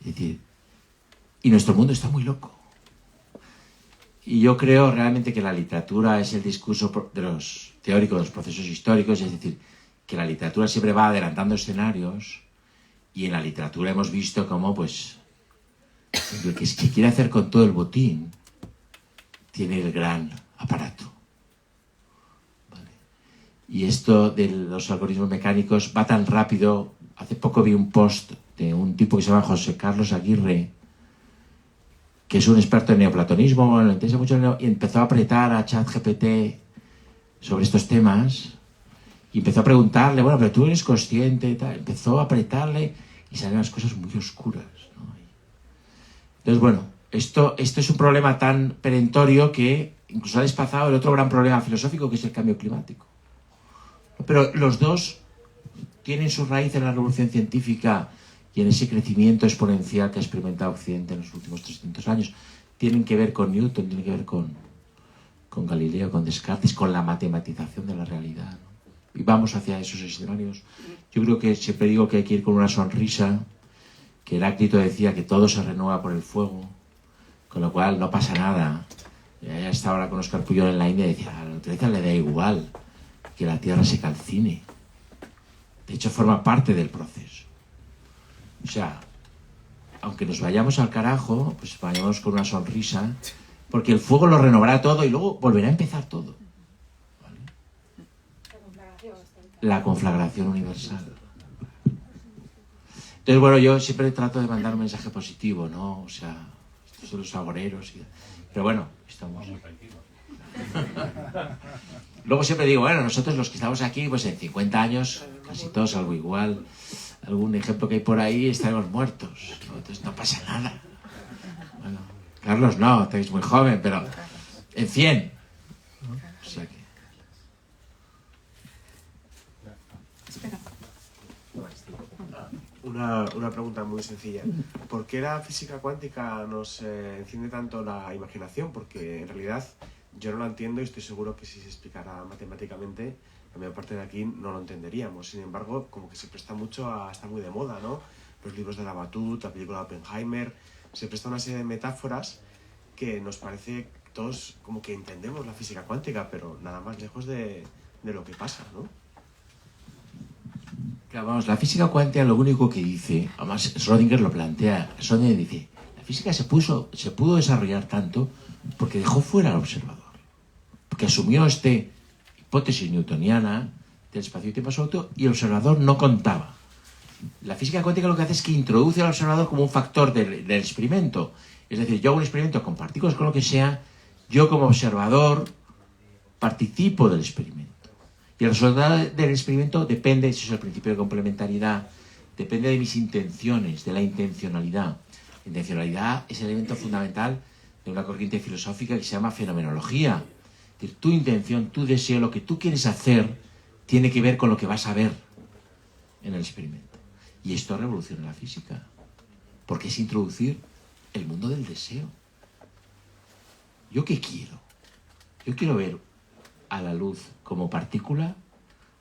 Es decir, y nuestro mundo está muy loco. Y yo creo realmente que la literatura es el discurso de los teóricos de los procesos históricos, es decir, que la literatura siempre va adelantando escenarios, y en la literatura hemos visto cómo, pues, el que quiere hacer con todo el botín tiene el gran aparato. ¿Vale? Y esto de los algoritmos mecánicos va tan rápido. Hace poco vi un post de un tipo que se llama José Carlos Aguirre, que es un experto en neoplatonismo, le interesa mucho y empezó a apretar a ChatGPT sobre estos temas, y empezó a preguntarle, bueno, pero tú eres consciente y tal. Empezó a apretarle y salen las cosas muy oscuras, ¿no? Entonces, bueno, esto es un problema tan perentorio que incluso ha desplazado el otro gran problema filosófico, que es el cambio climático. Pero los dos tienen su raíz en la revolución científica y en ese crecimiento exponencial que ha experimentado Occidente en los últimos 300 años. Tienen que ver con Newton, tienen que ver con Galileo, con Descartes, con la matematización de la realidad, ¿no? Y vamos hacia esos escenarios. Yo creo que siempre digo que hay que ir con una sonrisa, que Heráclito decía que todo se renueva por el fuego, con lo cual no pasa nada. Ya estaba ahora con Oscar Pujol en la India y decía, a la naturaleza le da igual que la tierra se calcine. De hecho, forma parte del proceso. O sea, aunque nos vayamos al carajo, pues vayamos con una sonrisa, porque el fuego lo renovará todo y luego volverá a empezar todo. ¿Vale? La conflagración universal. Entonces, bueno, yo siempre trato de mandar un mensaje positivo, ¿no? O sea, estos son los agoreros. Pero bueno, estamos... Luego siempre digo, bueno, nosotros los que estamos aquí, pues en 50 años, casi todos algo igual, algún ejemplo que hay por ahí, estaremos muertos. Entonces no pasa nada. Bueno, Carlos no, estáis muy joven, pero en 100. O sea que... Una pregunta muy sencilla. ¿Por qué la física cuántica nos enciende tanto la imaginación? Porque en realidad yo no la entiendo y estoy seguro que si se explicara matemáticamente, la mayor parte de aquí no lo entenderíamos. Sin embargo, como que se presta mucho a estar muy de moda, ¿no? Los libros de la Batut, la película de Oppenheimer, se presta una serie de metáforas que nos parece todos como que entendemos la física cuántica, pero nada más lejos de lo que pasa, ¿no? Claro, vamos, la física cuántica lo único que dice, además Schrödinger lo plantea, Schrödinger dice, la física se pudo desarrollar tanto porque dejó fuera al observador, porque asumió esta hipótesis newtoniana del espacio y tiempo absoluto y el observador no contaba. La física cuántica lo que hace es que introduce al observador como un factor del experimento. Es decir, yo hago un experimento con partículas, con lo que sea, yo como observador participo del experimento. Y el resultado del experimento depende, eso es el principio de complementariedad, depende de mis intenciones, de la intencionalidad. La intencionalidad es el elemento fundamental de una corriente filosófica que se llama fenomenología. Es decir, tu intención, tu deseo, lo que tú quieres hacer, tiene que ver con lo que vas a ver en el experimento. Y esto revoluciona la física, porque es introducir el mundo del deseo. ¿Yo qué quiero? Yo quiero ver a la luz como partícula,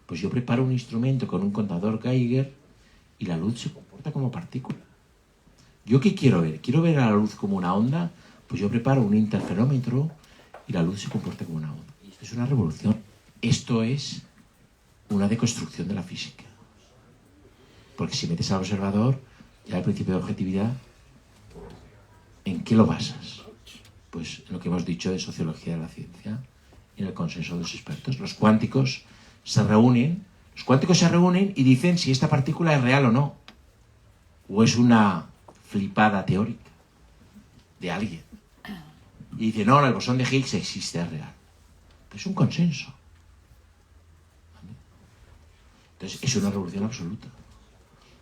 pues yo preparo un instrumento con un contador Geiger y la luz se comporta como partícula. ¿Yo qué quiero ver? ¿Quiero ver a la luz como una onda? Pues yo preparo un interferómetro y la luz se comporta como una onda. Y esto es una revolución. Esto es una deconstrucción de la física. Porque si metes al observador, ya el principio de objetividad, ¿en qué lo basas? Pues en lo que hemos dicho de sociología de la ciencia, en el consenso de los expertos. Los cuánticos se reúnen y dicen si esta partícula es real o no, o es una flipada teórica de alguien. Y dicen, no, el bosón de Higgs existe, es real. Pero es un consenso. ¿Vale? Entonces, es una revolución absoluta.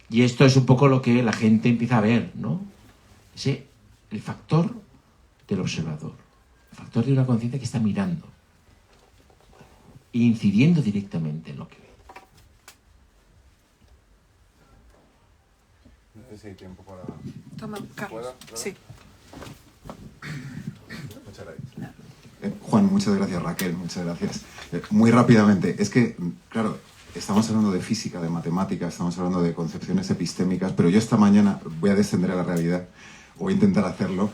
Y esto es un poco lo que la gente empieza a ver, ¿no? El factor del observador, el factor de una conciencia que está mirando, incidiendo directamente en lo que ve. No sé si hay tiempo para... Toma, Carlos. Sí. Juan, muchas gracias. Raquel, muchas gracias. Muy rápidamente, es que, claro, estamos hablando de física, de matemáticas, estamos hablando de concepciones epistémicas, pero yo esta mañana voy a descender a la realidad, voy a intentar hacerlo.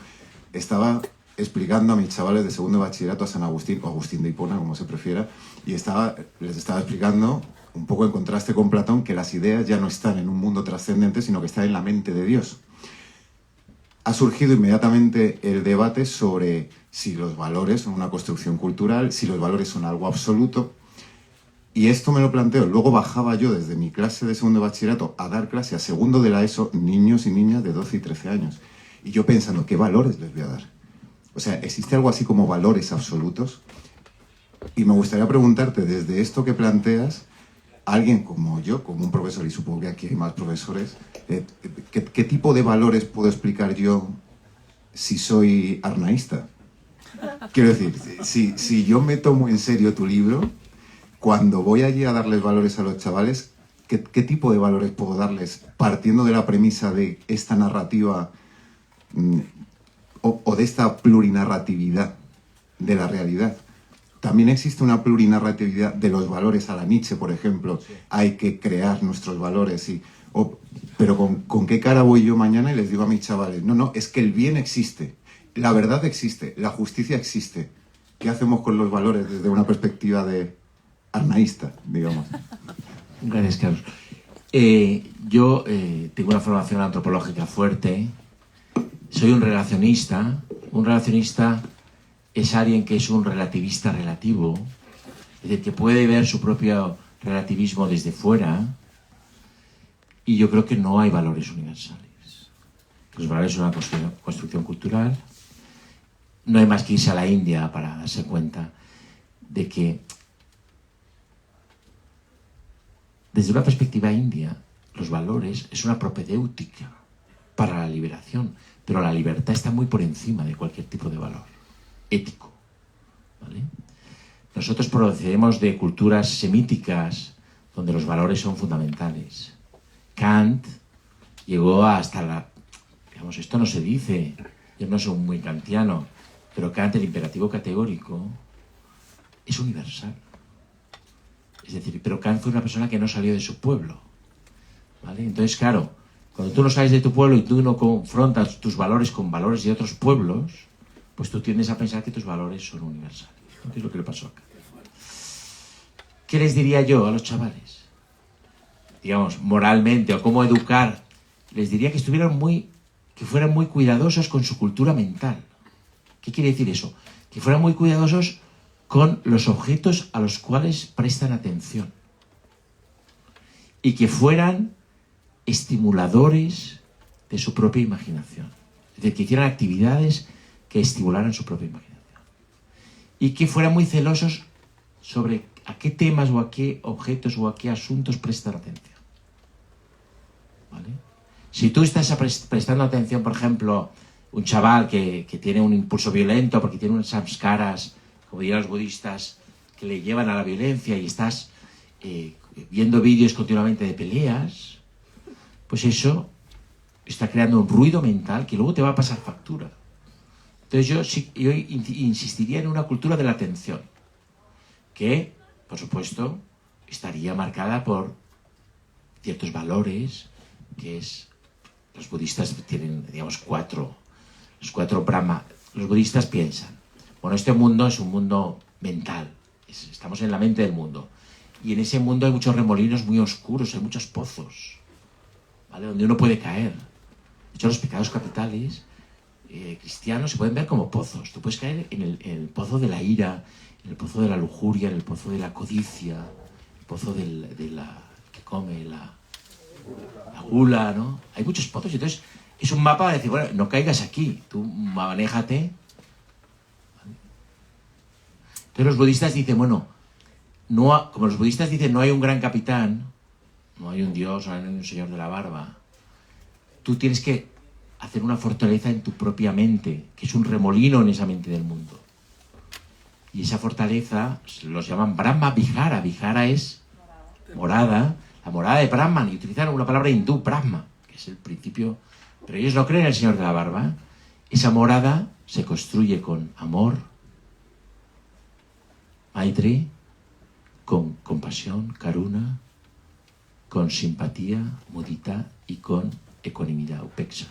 Estaba explicando a mis chavales de segundo de bachillerato a San Agustín, o Agustín de Hipona, como se prefiera, y les estaba explicando, un poco en contraste con Platón, que las ideas ya no están en un mundo trascendente, sino que están en la mente de Dios. Ha surgido inmediatamente el debate sobre si los valores son una construcción cultural, si los valores son algo absoluto, y esto me lo planteo. Luego bajaba yo desde mi clase de segundo de bachillerato a dar clase a segundo de la ESO, niños y niñas de 12 y 13 años, y yo pensando, ¿qué valores les voy a dar? O sea, ¿existe algo así como valores absolutos? Y me gustaría preguntarte, desde esto que planteas, alguien como yo, como un profesor, y supongo que aquí hay más profesores, ¿qué tipo de valores puedo explicar yo si soy arnaísta? Quiero decir, si yo me tomo en serio tu libro, cuando voy allí a darles valores a los chavales, ¿qué tipo de valores puedo darles partiendo de la premisa de esta narrativa o de esta plurinarratividad de la realidad? También existe una plurinarratividad de los valores a la Nietzsche, por ejemplo. Sí. Hay que crear nuestros valores. Pero ¿con qué cara voy yo mañana y les digo a mis chavales? No, es que el bien existe, la verdad existe, la justicia existe. ¿Qué hacemos con los valores desde una perspectiva de arnaísta, digamos? Gracias, Carlos. Yo tengo una formación antropológica fuerte. Soy un relacionista. Un relacionista es alguien que es un relativista relativo, es decir, que puede ver su propio relativismo desde fuera, y yo creo que no hay valores universales. Los valores son una construcción cultural. No hay más que irse a la India para darse cuenta de que, desde una perspectiva india, los valores es una propedéutica para la liberación, pero la libertad está muy por encima de cualquier tipo de valor ético, ¿vale? Nosotros procedemos de culturas semíticas donde los valores son fundamentales. Kant llegó hasta la... Digamos, esto no se dice, yo no soy muy kantiano, pero Kant, el imperativo categórico, es universal. Es decir, pero Kant fue una persona que no salió de su pueblo, ¿vale? Entonces, claro, cuando tú no sales de tu pueblo y tú no confrontas tus valores con valores de otros pueblos, pues tú tiendes a pensar que tus valores son universales. ¿Qué es lo que le pasó acá? ¿Qué les diría yo a los chavales? Digamos, moralmente, o cómo educar. Les diría que fueran muy cuidadosos con su cultura mental. ¿Qué quiere decir eso? Que fueran muy cuidadosos con los objetos a los cuales prestan atención. Y que fueran estimuladores de su propia imaginación. Es decir, que hicieran actividades que estimularan su propia imaginación. Y que fueran muy celosos sobre a qué temas o a qué objetos o a qué asuntos prestar atención. ¿Vale? Si tú estás prestando atención, por ejemplo, un chaval que tiene un impulso violento porque tiene unas samskaras, como dirían los budistas, que le llevan a la violencia, y estás viendo vídeos continuamente de peleas, pues eso está creando un ruido mental que luego te va a pasar factura. Entonces yo insistiría en una cultura de la atención, que, por supuesto, estaría marcada por ciertos valores, que es... Los budistas tienen, digamos, los cuatro Brahma. Los budistas piensan, bueno, este mundo es un mundo mental, estamos en la mente del mundo, y en ese mundo hay muchos remolinos muy oscuros, hay muchos pozos, ¿vale?, donde uno puede caer. De hecho, los pecados capitales cristianos se pueden ver como pozos. Tú puedes caer en el pozo de la ira, en el pozo de la lujuria, en el pozo de la codicia, el pozo de la que come la gula, ¿no? Hay muchos pozos, y entonces es un mapa de decir, bueno, no caigas aquí, tú manéjate. Entonces los budistas dicen, bueno, como los budistas dicen, no hay un gran capitán, no hay un dios, no hay un señor de la barba, tú tienes que hacer una fortaleza en tu propia mente, que es un remolino en esa mente del mundo. Y esa fortaleza los llaman Brahma Vihara. Vihara es morada, la morada de Brahman, y utilizan una palabra hindú, Brahma, que es el principio, pero ellos no creen en el señor de la barba. Esa morada se construye con amor, Maitri, con compasión, karuna, con simpatía, mudita y con ecuanimidad, upeksha.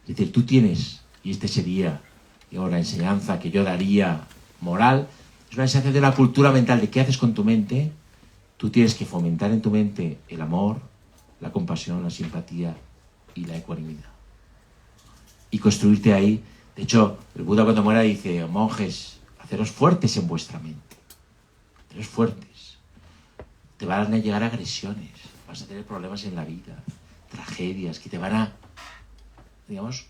Es decir, tú tienes, y este sería, digamos, la enseñanza que yo daría moral, es una enseñanza de una cultura mental de qué haces con tu mente. Tú tienes que fomentar en tu mente el amor, la compasión, la simpatía y la ecuanimidad. Y construirte ahí. De hecho, el Buda cuando muera dice, monjes, haceros fuertes en vuestra mente. Haceros fuertes. Te van a llegar agresiones, vas a tener problemas en la vida, tragedias que te van a, digamos,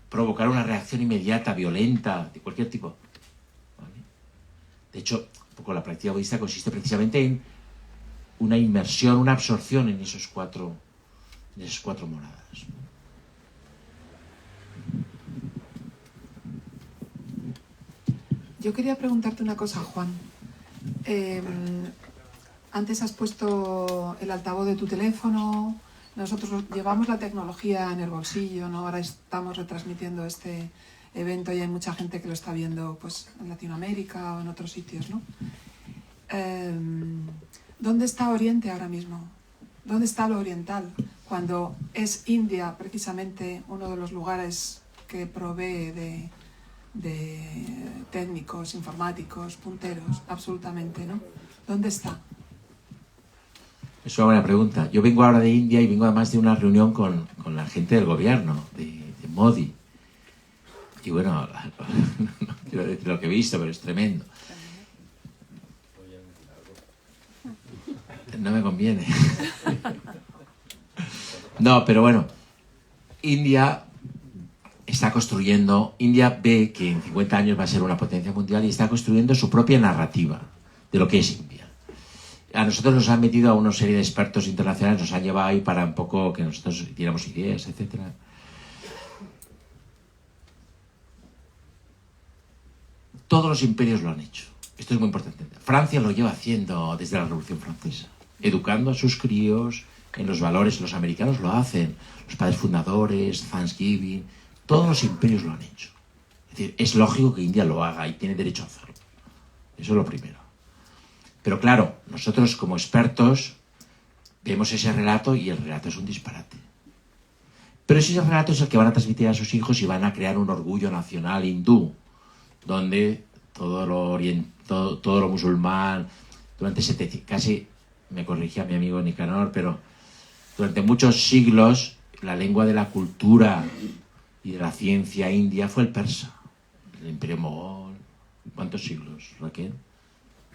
provocar una reacción inmediata, violenta, de cualquier tipo. ¿Vale? De hecho, un poco la práctica budista consiste precisamente en una inmersión, una absorción en esas cuatro moradas. Yo quería preguntarte una cosa, Juan. Antes has puesto el altavoz de tu teléfono. Nosotros llevamos la tecnología en el bolsillo, ¿no? Ahora estamos retransmitiendo este evento y hay mucha gente que lo está viendo, pues, en Latinoamérica o en otros sitios, ¿no? ¿Dónde está Oriente ahora mismo? ¿Dónde está lo oriental? Cuando es India precisamente uno de los lugares que provee de técnicos, informáticos, punteros, absolutamente, ¿no? ¿Dónde está? Es una buena pregunta. Yo vengo ahora de India y vengo además de una reunión con la gente del gobierno, de Modi. Y bueno, no quiero decir lo que he visto, pero es tremendo. No me conviene. No, pero bueno, India ve que en 50 años va a ser una potencia mundial y está construyendo su propia narrativa de lo que es India. A nosotros nos han metido a una serie de expertos internacionales, nos han llevado ahí para un poco que nosotros diéramos ideas, etc. Todos los imperios lo han hecho. Esto es muy importante. Francia lo lleva haciendo desde la Revolución Francesa, educando a sus críos en los valores. Los americanos lo hacen, los padres fundadores, Thanksgiving, todos los imperios lo han hecho. Es decir, es lógico que India lo haga y tiene derecho a hacerlo. Eso es lo primero. Pero claro, nosotros como expertos vemos ese relato y el relato es un disparate. Pero ese relato es el que van a transmitir a sus hijos y van a crear un orgullo nacional hindú, donde todo lo musulmán, durante casi, me corrigía mi amigo Nicanor, pero durante muchos siglos la lengua de la cultura y de la ciencia india fue el persa, el imperio mogol. ¿Cuántos siglos, Raquel?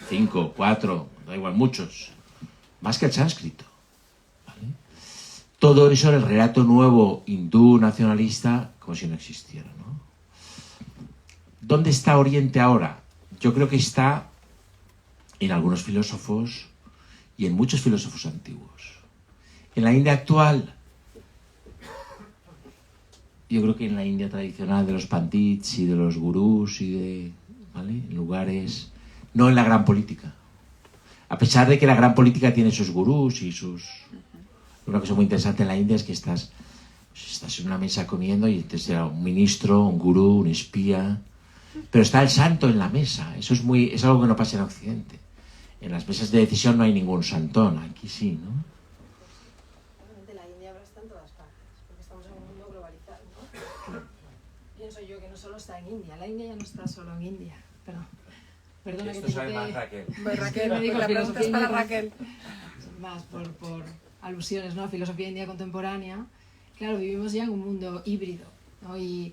5, 4, da igual, muchos. Más que el sánscrito. ¿Vale? Todo eso era el relato nuevo hindú nacionalista como si no existiera, ¿no? ¿Dónde está Oriente ahora? Yo creo que está en algunos filósofos y en muchos filósofos antiguos. En la India actual, yo creo que en la India tradicional de los pandits y de los gurús y de, ¿vale?, en lugares, no en la gran política. A pesar de que la gran política tiene sus gurús y sus... Una cosa muy interesante en la India es que estás en una mesa comiendo y entonces será un ministro, un gurú, un espía, pero está el santo en la mesa. Eso es algo que no pasa en Occidente. En las mesas de decisión no hay ningún santón, aquí sí, ¿no? La India ahora está en todas partes, porque estamos en un mundo globalizado, ¿no? Pienso yo que no solo está en India, la India ya no está solo en India, perdona que te sabe más Raquel. Raquel, la pregunta es para Raquel. Más por alusiones, ¿no?, a filosofía india contemporánea. Claro, vivimos ya en un mundo híbrido, ¿no? Y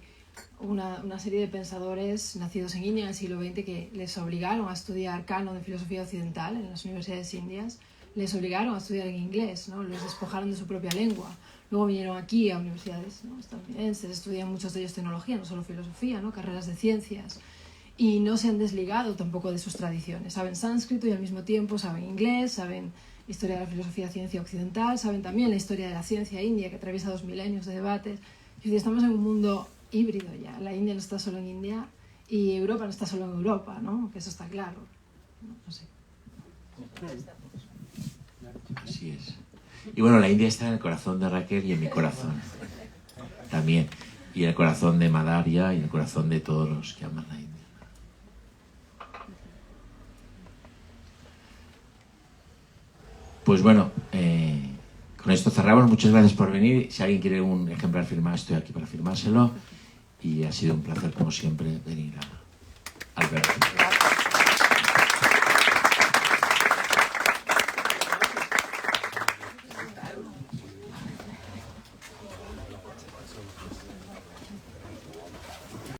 una serie de pensadores nacidos en India en el siglo XX que les obligaron a estudiar canon de filosofía occidental en las universidades indias, les obligaron a estudiar en inglés, ¿no? Los despojaron de su propia lengua. Luego vinieron aquí a universidades, ¿no?, estadounidenses, estudian muchos de ellos tecnología, no solo filosofía, ¿no?, carreras de ciencias, y no se han desligado tampoco de sus tradiciones. Saben sánscrito y al mismo tiempo saben inglés, saben historia de la filosofía ciencia occidental, saben también la historia de la ciencia india que atraviesa 2 milenios de debates. Es decir, estamos en un mundo híbrido ya. La India no está solo en India y Europa no está solo en Europa, ¿no? Que eso está claro. No sé. Así es. Y bueno, la India está en el corazón de Raquel y en mi corazón también. Y en el corazón de Madaria y en el corazón de todos los que aman la India. Pues bueno, con esto cerramos. Muchas gracias por venir. Si alguien quiere un ejemplar firmado, estoy aquí para firmárselo. Y ha sido un placer, como siempre, venir a Alberto.